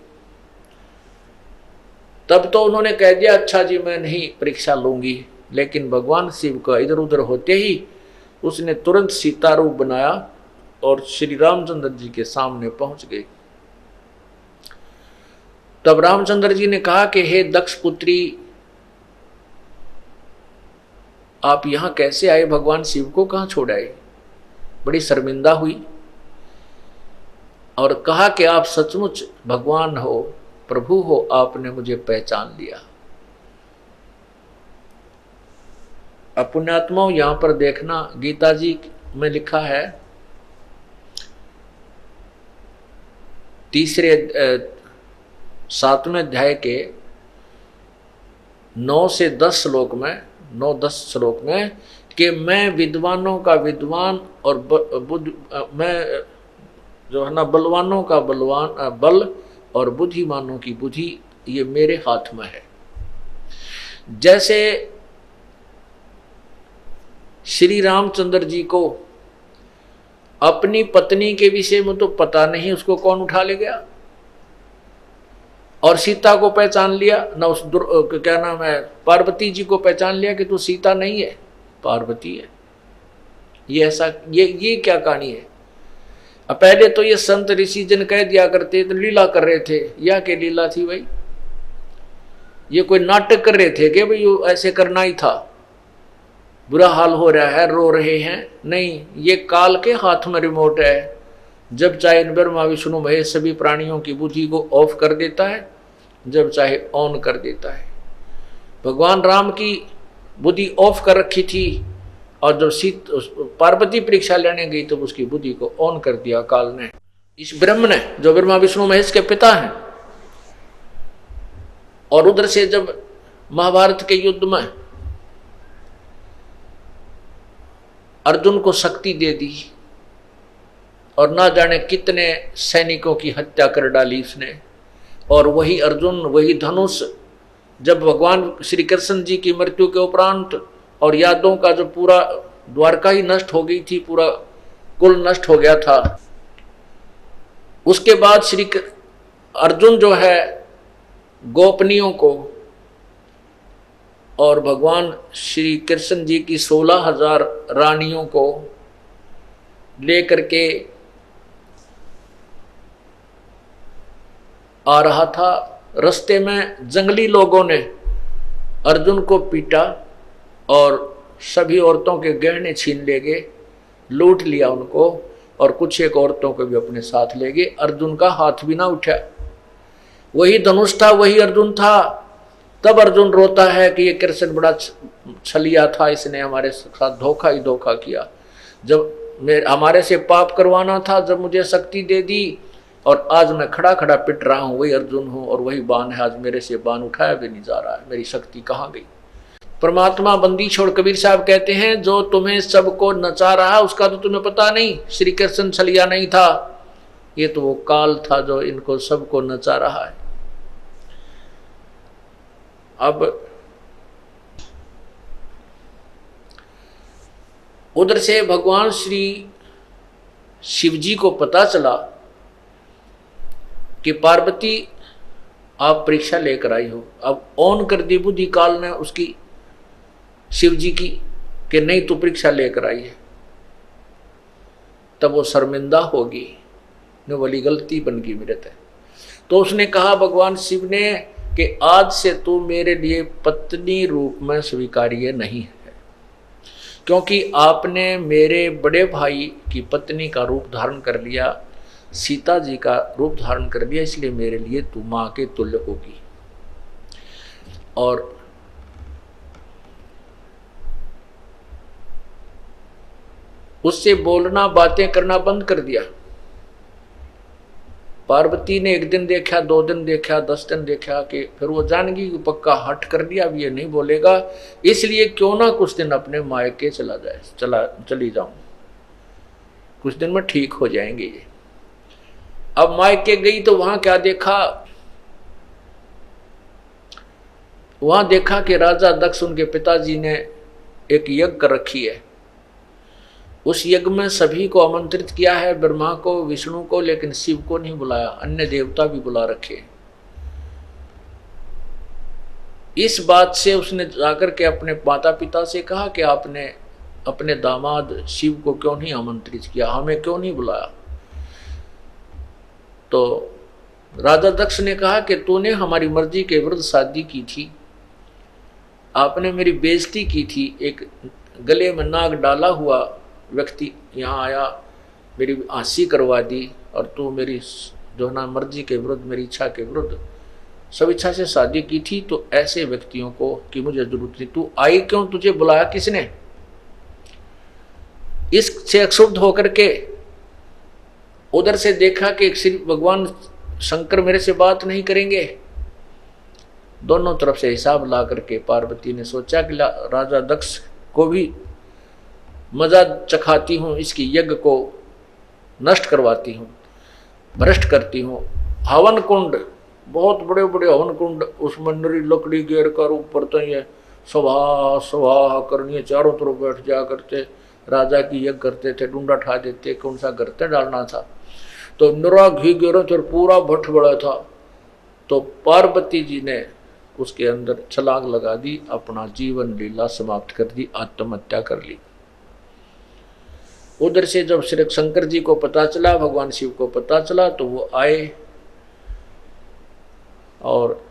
तब तो उन्होंने कह दिया अच्छा जी मैं नहीं परीक्षा लूंगी, लेकिन भगवान शिव का इधर उधर होते ही उसने तुरंत सीता रूप बनाया और श्री रामचंद्र जी के सामने पहुंच गए। तब रामचंद्र जी ने कहा कि हे दक्ष पुत्री, आप यहां कैसे आए? भगवान शिव को कहां छोड़ आए? बड़ी शर्मिंदा हुई और कहा कि आप सचमुच भगवान हो, प्रभु हो, आपने मुझे पहचान लिया। अब पुण्यात्माओं, यहां पर देखना, गीता जी में लिखा है 7वें अध्याय के 9 से 10 श्लोक में, 9-10 श्लोक में, कि मैं विद्वानों का विद्वान और मैं जो है ना बलवानों का बलवान बल और बुद्धिमानों की बुद्धि, ये मेरे हाथ में है। जैसे श्री रामचंद्र जी को अपनी पत्नी के विषय में तो पता नहीं उसको कौन उठा ले गया, और सीता को पहचान लिया ना, उस क्या नाम है, पार्वती जी को पहचान लिया कि तू सीता नहीं है, पार्वती है। ये ऐसा, ये क्या कहानी है? अब पहले तो ये संत ऋषि जन कह दिया करते तो लीला कर रहे थे। या क्या लीला थी भाई? ये कोई नाटक कर रहे थे कि भाई ऐसे करना ही था, बुरा हाल हो रहा है, रो रहे हैं? नहीं, ये काल के हाथ में रिमोट है। जब चाहे ब्रह्मा विष्णु महेश सभी प्राणियों की बुद्धि को ऑफ कर देता है, जब चाहे ऑन कर देता है। भगवान राम की बुद्धि ऑफ कर रखी थी, और जब पार्वती परीक्षा लेने गई तो उसकी बुद्धि को ऑन कर दिया काल ने, इस ब्रह्म ने, जो ब्रह्मा विष्णु महेश के पिता हैं। और उधर से जब महाभारत के युद्ध में अर्जुन को शक्ति दे दी, और ना जाने कितने सैनिकों की हत्या कर डाली उसने, और वही अर्जुन, वही धनुष, जब भगवान श्री कृष्ण जी की मृत्यु के उपरांत और यादवों का जो पूरा द्वारका ही नष्ट हो गई थी, पूरा कुल नष्ट हो गया था, उसके बाद श्री अर्जुन जो है गोपनियों को और भगवान श्री कृष्ण जी की 16,000 रानियों को लेकर के आ रहा था। रास्ते में जंगली लोगों ने अर्जुन को पीटा और सभी औरतों के गहने छीन ले गए, लूट लिया उनको, और कुछ एक औरतों को भी अपने साथ ले गए। अर्जुन का हाथ भी ना उठा। वही धनुष था, वही अर्जुन था। तब अर्जुन रोता है कि ये कृष्ण बड़ा छलिया था, इसने हमारे साथ धोखा ही धोखा किया। जब हमारे से पाप करवाना था, जब मुझे शक्ति दे दी, और आज मैं खड़ा खड़ा पिट रहा हूँ, वही अर्जुन हूँ और वही बाण है। आज मेरे से बाण उठाया भी नहीं जा रहा है, मेरी शक्ति कहाँ गई? परमात्मा बंदी छोड़, कबीर साहब कहते हैं, जो तुम्हें सबको नचा रहा उसका तो तुम्हें पता नहीं। श्री कृष्ण छलिया नहीं था, ये तो वो काल था जो इनको सबको नचा रहा है। अब उधर से भगवान श्री शिव जी को पता चला कि पार्वती आप परीक्षा लेकर आई हो। अब ऑन कर दी बुद्धि काल ने उसकी, शिव जी की, कि नहीं तू परीक्षा लेकर आई है। तब वो शर्मिंदा होगी, ने वाली गलती बन गई मेरे से। तो उसने कहा भगवान शिव ने कि आज से तू मेरे लिए पत्नी रूप में स्वीकार्य नहीं है, क्योंकि आपने मेरे बड़े भाई की पत्नी का रूप धारण कर लिया, सीता जी का रूप धारण कर लिया, इसलिए मेरे लिए तू मां के तुल्य होगी। और उससे बोलना, बातें करना बंद कर दिया। पार्वती ने 1 दिन देखा, 2 दिन देखा, 10 दिन देखा, कि फिर वो जान गई कि पक्का हट कर दिया, अब ये नहीं बोलेगा, इसलिए क्यों ना कुछ दिन अपने मायके चली जाऊं, कुछ दिन में ठीक हो जाएंगे ये। अब मायके गई तो वहां क्या देखा? वहां देखा कि राजा दक्ष, उनके पिताजी ने एक यज्ञ कर रखी है। उस यज्ञ में सभी को आमंत्रित किया है, ब्रह्मा को, विष्णु को, लेकिन शिव को नहीं बुलाया। अन्य देवता भी बुला रखे। इस बात से उसने जाकर के अपने माता पिता से कहा कि आपने अपने दामाद शिव को क्यों नहीं आमंत्रित किया, हमें क्यों नहीं बुलाया? तो राजा दक्ष ने कहा कि तूने हमारी मर्जी के विरुद्ध शादी की थी, आपने मेरी बेइज्जती की थी। एक गले में नाग डाला हुआ व्यक्ति यहाँ आया, मेरी हंसी करवा दी, और तू मेरी जो ना मर्जी के विरुद्ध, मेरी इच्छा के विरुद्ध सब इच्छा से शादी की थी, तो ऐसे व्यक्तियों को कि मुझे जरूरत नहीं, तू आई क्यों, तुझे बुलाया किसने? इससे अक्षुब्ध होकर के उधर से देखा कि श्री भगवान शंकर मेरे से बात नहीं करेंगे। दोनों तरफ से हिसाब ला करके पार्वती ने सोचा कि राजा दक्ष को भी मजा चखाती हूँ, इसकी यज्ञ को नष्ट करवाती हूँ, भ्रष्ट करती हूँ। हवन कुंड, बहुत बड़े बड़े हवन कुंड, उसमें नरी लकड़ी घेर कर ऊपर तो ये सभा सभा करनी है, चारों तरफ बैठ जा करते, राजा की यज्ञ करते थे, डूंडा ठा देते, कौन सा गर्ते डालना था, तो नरा घी घेरो थे, पूरा भट्ट बड़ा था। तो पार्वती जी ने उसके अंदर छलांग लगा दी, अपना जीवन लीला समाप्त कर दी, आत्महत्या कर ली। उधर से जब श्री शंकर जी को पता चला, भगवान शिव को पता चला, तो वो आए और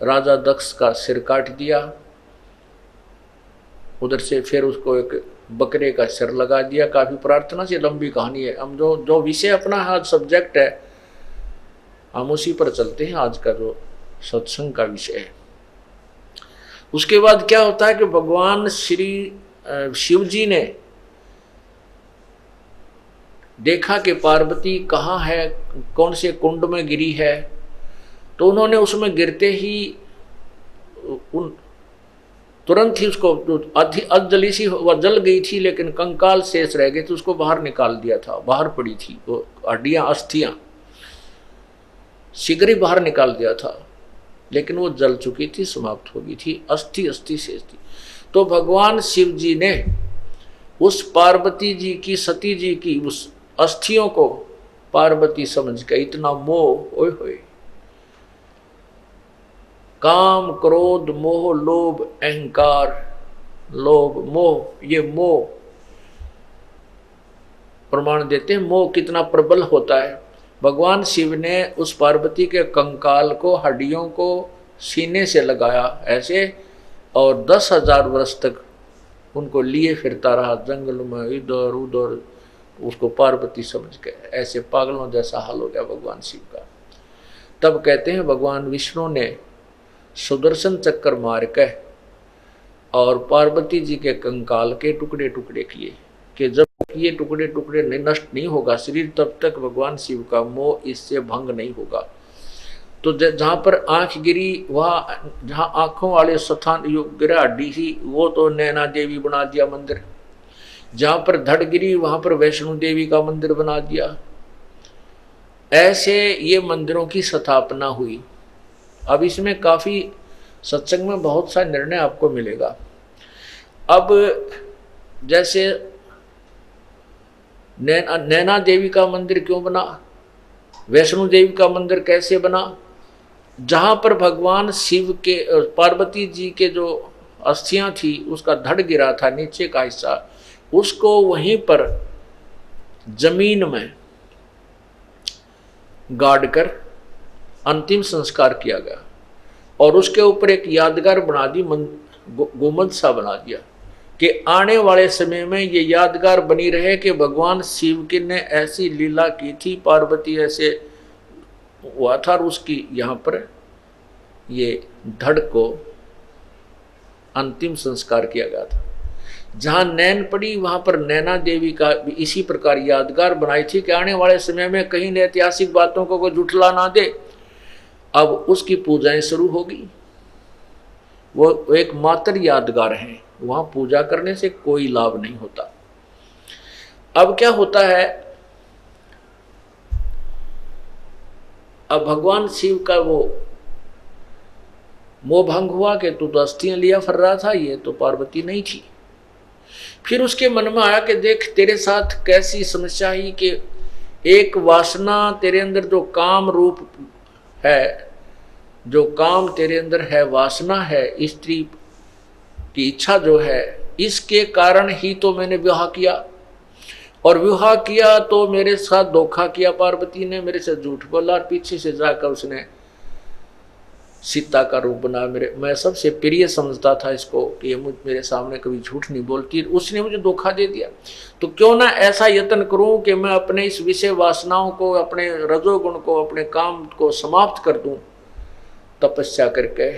राजा दक्ष का सिर काट दिया। उधर से फिर उसको एक बकरे का सिर लगा दिया। काफी प्रार्थना से लंबी कहानी है। हम जो विषय अपना आज सब्जेक्ट है, हम उसी पर चलते हैं, आज का जो सत्संग का विषय है। उसके बाद क्या होता है कि भगवान श्री शिव जी ने देखा कि पार्वती कहाँ है, कौन से कुंड में गिरी है, तो उन्होंने उसमें गिरते ही तुरंत ही उसको अधजली सी वह जल गई थी, लेकिन कंकाल शेष रह गए थे, उसको बाहर निकाल दिया था, बाहर पड़ी थी वो हड्डियां, अस्थियां शीघ्र ही बाहर निकाल दिया था, लेकिन वो जल चुकी थी, समाप्त हो गई थी, अस्थि अस्थि शेष थी। तो भगवान शिव जी ने उस पार्वती जी की, सती जी की उस अस्थियों को पार्वती समझ के इतना मोह, ओए होए, काम क्रोध मोह लोभ अहंकार, लोभ मोह, ये मोह प्रमाण देते हैं मोह कितना प्रबल होता है। भगवान शिव ने उस पार्वती के कंकाल को, हड्डियों को सीने से लगाया ऐसे, और 10,000 वर्ष तक उनको लिए फिरता रहा जंगल में, इधर उधर, उसको पार्वती समझ के। ऐसे पागलों जैसा हाल हो गया भगवान शिव का। तब कहते हैं भगवान विष्णु ने सुदर्शन चक्कर मार के और पार्वती जी के कंकाल के टुकड़े टुकड़े किए, कि जब ये टुकड़े टुकड़े नष्ट नहीं होगा शरीर, तब तक भगवान शिव का मोह इससे भंग नहीं होगा। तो जहाँ पर आंख गिरी, वहाँ जहाँ आंखों वाले स्थान गिरा हड्डी थी, वो तो नैना देवी बना दिया मंदिर। जहाँ पर धड़ गिरी, वहाँ पर वैष्णो देवी का मंदिर बना दिया। ऐसे ये मंदिरों की स्थापना हुई। अब इसमें काफी सत्संग में बहुत सा निर्णय आपको मिलेगा। अब जैसे नैना देवी का मंदिर क्यों बना, वैष्णो देवी का मंदिर कैसे बना, जहाँ पर भगवान शिव के, पार्वती जी के जो अस्थियां थी, उसका धड़ गिरा था नीचे का हिस्सा, उसको वहीं पर जमीन में गाड़ कर अंतिम संस्कार किया गया, और उसके ऊपर एक यादगार बना दी, गुंबद सा बना दिया, कि आने वाले समय में ये यादगार बनी रहे कि भगवान शिव की ने ऐसी लीला की थी, पार्वती ऐसे हुआ था, और उसकी यहाँ पर ये धड़ को अंतिम संस्कार किया गया था। जहाँ नैन पड़ी, वहाँ पर नैना देवी का भी इसी प्रकार यादगार बनाई थी कि आने वाले समय में कहीं ने ऐतिहासिक बातों को कोई जुटला ना दे। अब उसकी पूजाएं शुरू होगी। वो एक मात्र यादगार है, वहाँ पूजा करने से कोई लाभ नहीं होता। अब क्या होता है, अब भगवान शिव का वो मोह भंग हुआ कि तू तो अस्थियां लिया फिर रहा था, ये तो पार्वती नहीं थी। फिर उसके मन में आया कि देख तेरे साथ कैसी समस्या ही कि एक वासना तेरे अंदर, जो काम रूप है, जो काम तेरे अंदर है, वासना है, स्त्री की इच्छा जो है, इसके कारण ही तो मैंने विवाह किया, और विवाह किया तो मेरे साथ धोखा किया, पार्वती ने मेरे से झूठ बोला, और पीछे से जाकर उसने सीता का रूप बना मेरे, मैं सबसे प्रिय समझता था इसको कि ये मेरे सामने कभी झूठ नहीं बोलती, उसने मुझे धोखा दे दिया। तो क्यों ना ऐसा यत्न करूं कि मैं अपने इस विषय वासनाओं को, अपने रजोगुण को, अपने काम को समाप्त कर दूं तपस्या करके,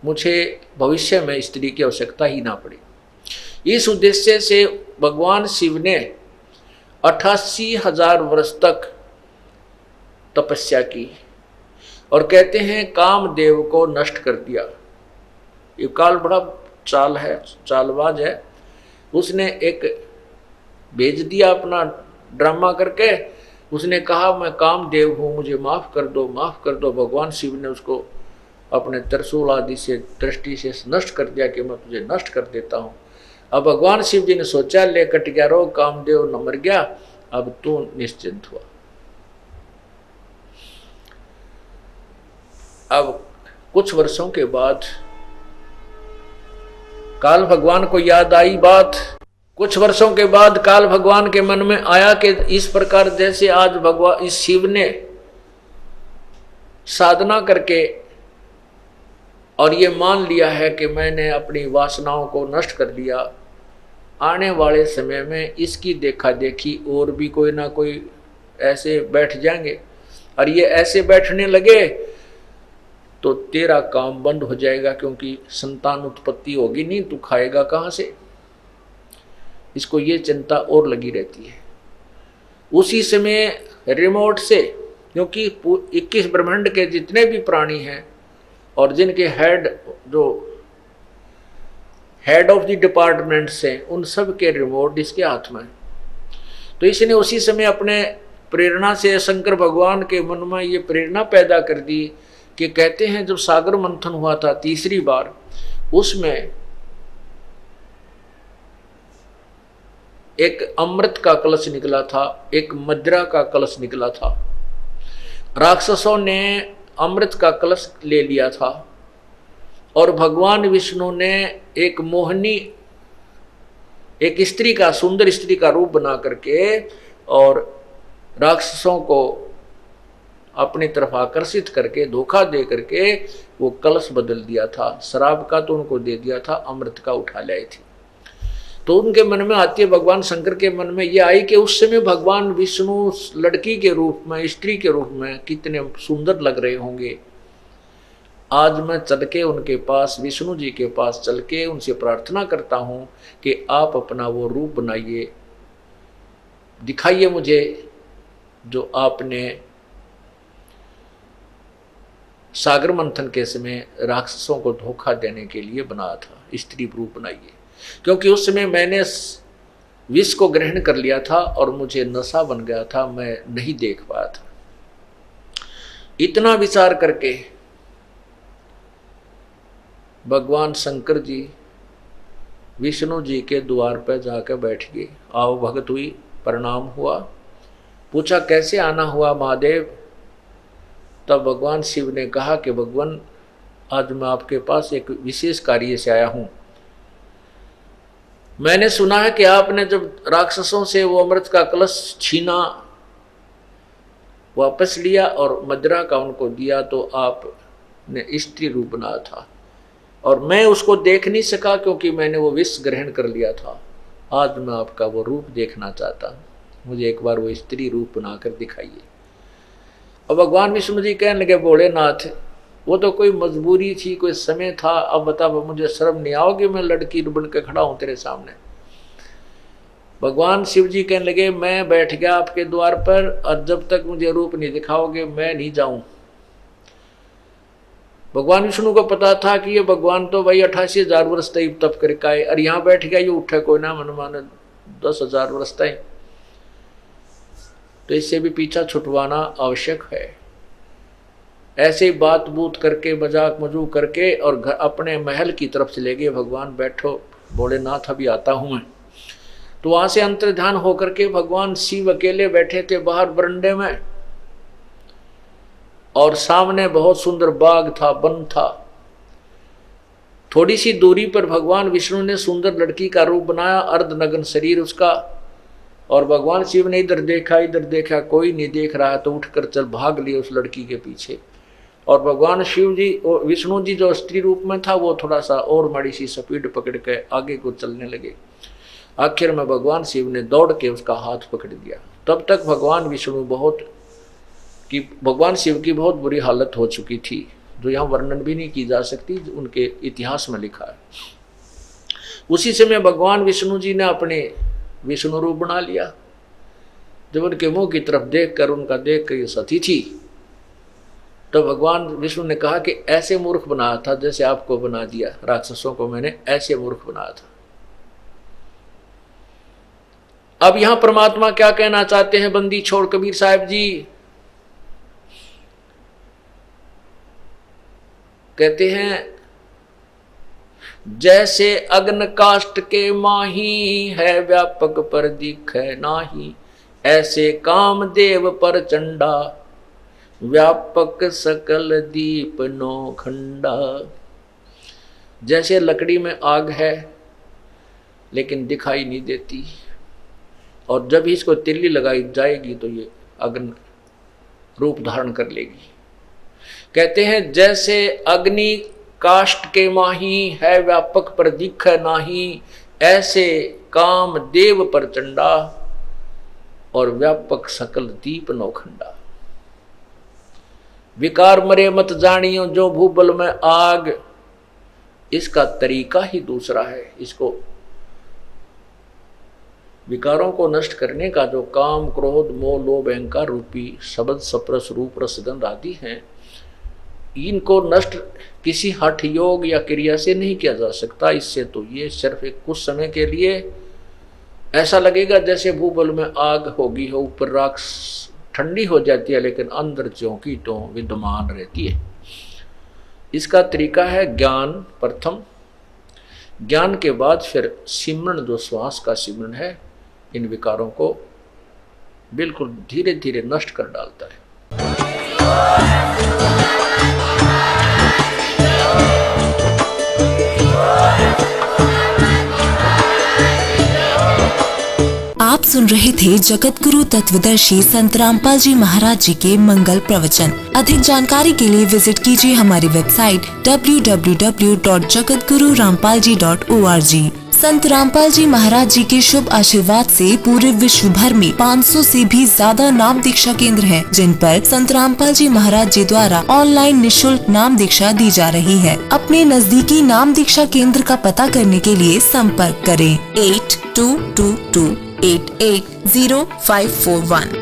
मुझे भविष्य में स्त्री की आवश्यकता ही ना पड़े। इस उद्देश्य से भगवान शिव ने 88,000 वर्ष तक तपस्या की और कहते हैं कामदेव को नष्ट कर दिया। ये काल बड़ा चालबाज है। उसने एक भेज दिया अपना ड्रामा करके, उसने कहा मैं कामदेव हूँ, मुझे माफ कर दो, माफ कर दो। भगवान शिव ने उसको अपने त्रिशूल आदि से दृष्टि से नष्ट कर दिया कि मैं तुझे नष्ट कर देता हूँ। अब भगवान शिव जी ने सोचा ले कट गया रो, कामदेव न मर गया, अब तू निश्चिंत हुआ। अब कुछ वर्षों के बाद काल भगवान को याद आई बात। कुछ वर्षों के बाद काल भगवान के मन में आया कि इस प्रकार जैसे आज भगवान इस शिव ने साधना करके और ये मान लिया है कि मैंने अपनी वासनाओं को नष्ट कर दिया, आने वाले समय में इसकी देखा देखी और भी कोई ना कोई ऐसे बैठ जाएंगे, और ये ऐसे बैठने लगे तो तेरा काम बंद हो जाएगा, क्योंकि संतान उत्पत्ति होगी नहीं, तू खाएगा कहाँ से। इसको ये चिंता और लगी रहती है। उसी समय रिमोट से, क्योंकि 21 ब्रह्मांड के जितने भी प्राणी हैं और जिनके हेड ऑफ द डिपार्टमेंट्स हैं, उन सब के रिमोट इसके हाथ में। तो इसने उसी समय अपने प्रेरणा से शंकर भगवान के मन में ये प्रेरणा पैदा कर दी कि कहते हैं जब सागर मंथन हुआ था तीसरी बार, उसमें एक अमृत का कलश निकला था, एक मदिरा का कलश निकला था। राक्षसों ने अमृत का कलश ले लिया था और भगवान विष्णु ने एक मोहनी, एक स्त्री का, सुंदर स्त्री का रूप बना करके और राक्षसों को अपनी तरफ आकर्षित करके, धोखा दे करके वो कलश बदल दिया था। शराब का तो उनको दे दिया था, अमृत का उठा लाए थे। तो उनके मन में आती है, भगवान शंकर के मन में ये आई कि उस समय भगवान विष्णु लड़की के रूप में, स्त्री के रूप में कितने सुंदर लग रहे होंगे। आज मैं चल के उनके पास, विष्णु जी के पास चल के उनसे प्रार्थना करता हूँ कि आप अपना वो रूप बनाइए, दिखाइए मुझे जो आपने सागर मंथन के समय राक्षसों को धोखा देने के लिए बनाया था, स्त्री रूप बनाइए। क्योंकि उस समय मैंने विष को ग्रहण कर लिया था और मुझे नशा बन गया था, मैं नहीं देख पाया था। इतना विचार करके भगवान शंकर जी विष्णु जी के द्वार पर जाकर बैठ गए। आओ भगत हुई, प्रणाम हुआ, पूछा कैसे आना हुआ महादेव। तब भगवान शिव ने कहा कि भगवान आज मैं आपके पास एक विशेष कार्य से आया हूं। मैंने सुना है कि आपने जब राक्षसों से वो अमृत का कलश छीना, वापस लिया और मदिरा का उनको दिया, तो आपने स्त्री रूप बनाया था और मैं उसको देख नहीं सका क्योंकि मैंने वो विष ग्रहण कर लिया था। आज मैं आपका वो रूप देखना चाहता हूँ, मुझे एक बार वो स्त्री रूप बनाकर दिखाइए। और भगवान विष्णु जी कहने लगे भोलेनाथ, वो तो कोई मजबूरी थी, कोई समय था, अब बता मुझे शर्म नहीं आओगी मैं लड़की बन के खड़ा हूं तेरे सामने। भगवान शिव जी कहने लगे मैं बैठ गया आपके द्वार पर और जब तक मुझे रूप नहीं दिखाओगे मैं नहीं जाऊं। भगवान विष्णु को पता था कि ये भगवान तो भाई 88,000 वर्ष तक तप करके आए और यहाँ बैठ गया, ये उठे कोई ना मन माने 10,000 वर्ष तक, तो इससे भी पीछा छुटवाना आवश्यक है। ऐसे ही बात बूत करके, मजाक मजू करके और घर अपने महल की तरफ चले गए। भगवान बैठो भोलेनाथ अभी आता हूं मैं। तो वहां से अंतर्ध्यान होकर के भगवान शिव अकेले बैठे थे बाहर बरंडे में और सामने बहुत सुंदर बाग था, वन था। थोड़ी सी दूरी पर भगवान विष्णु ने सुंदर लड़की का रूप बनाया, अर्धनग्न शरीर उसका, और भगवान शिव ने इधर देखा कोई नहीं देख रहा, तो उठकर चल भाग लिए उस लड़की के पीछे और भगवान शिव जी और विष्णु जी जो स्त्री रूप में था वो थोड़ा सा और माड़ी सी स्पीड पकड़ के आगे को चलने लगे। आखिर में भगवान शिव ने दौड़ के उसका हाथ पकड़ दिया। तब तक भगवान शिव की बहुत बुरी हालत हो चुकी थी, जो यहाँ वर्णन भी नहीं की जा सकती, उनके इतिहास में लिखा है। उसी समय भगवान विष्णु जी ने अपने विष्णु रूप बना लिया। जब उनके मुंह की तरफ देख कर ये सती थी, तो भगवान विष्णु ने कहा कि ऐसे मूर्ख बनाया था जैसे आपको बना दिया, राक्षसों को मैंने ऐसे मूर्ख बनाया था। अब यहां परमात्मा क्या कहना चाहते हैं बंदी छोड़ कबीर साहब जी? कहते हैं जैसे अग्न काष्ठ के माही है व्यापक पर दिखे नाही, ऐसे कामदेव पर चंडा व्यापक सकल दीप नो खंडा। जैसे लकड़ी में आग है लेकिन दिखाई नहीं देती, और जब ही इसको तिल्ली लगाई जाएगी तो ये अग्नि रूप धारण कर लेगी। कहते हैं जैसे अग्नि काष्ठ के माही है व्यापक पर दिखे नाही, ऐसे काम देव पर चंडा और व्यापक सकल दीप नौखंडा। विकार मरे मत जानियो जो भूबल में आग, इसका तरीका ही दूसरा है। इसको विकारों को नष्ट करने का जो काम क्रोध मोह लोभ अहंकार रूपी शब्द सप्रस रूप रसगंध आदि हैं, इनको नष्ट किसी हठ योग या क्रिया से नहीं किया जा सकता। इससे तो ये सिर्फ एक कुछ समय के लिए ऐसा लगेगा जैसे भूबल में आग होगी हो, ऊपर राख ठंडी हो जाती है लेकिन अंदर ज्यों की तो विद्यमान रहती है। इसका तरीका है ज्ञान प्रथम, ज्ञान के बाद फिर सिमरण, जो श्वास का सिमरण है, इन विकारों को बिल्कुल धीरे धीरे नष्ट कर डालता है। आप सुन रहे थे जगत गुरु तत्वदर्शी संत रामपाल जी महाराज जी के मंगल प्रवचन। अधिक जानकारी के लिए विजिट कीजिए हमारी वेबसाइट www.jagatgururampalji.org। संत रामपाल जी महाराज जी के शुभ आशीर्वाद से पूरे विश्व भर में 500 से भी ज्यादा नाम दीक्षा केंद्र हैं, जिन पर संत रामपाल जी महाराज जी द्वारा ऑनलाइन निशुल्क नाम दीक्षा दी जा रही है। अपने नजदीकी नाम दीक्षा केंद्र का पता करने के लिए संपर्क करें 8222880541।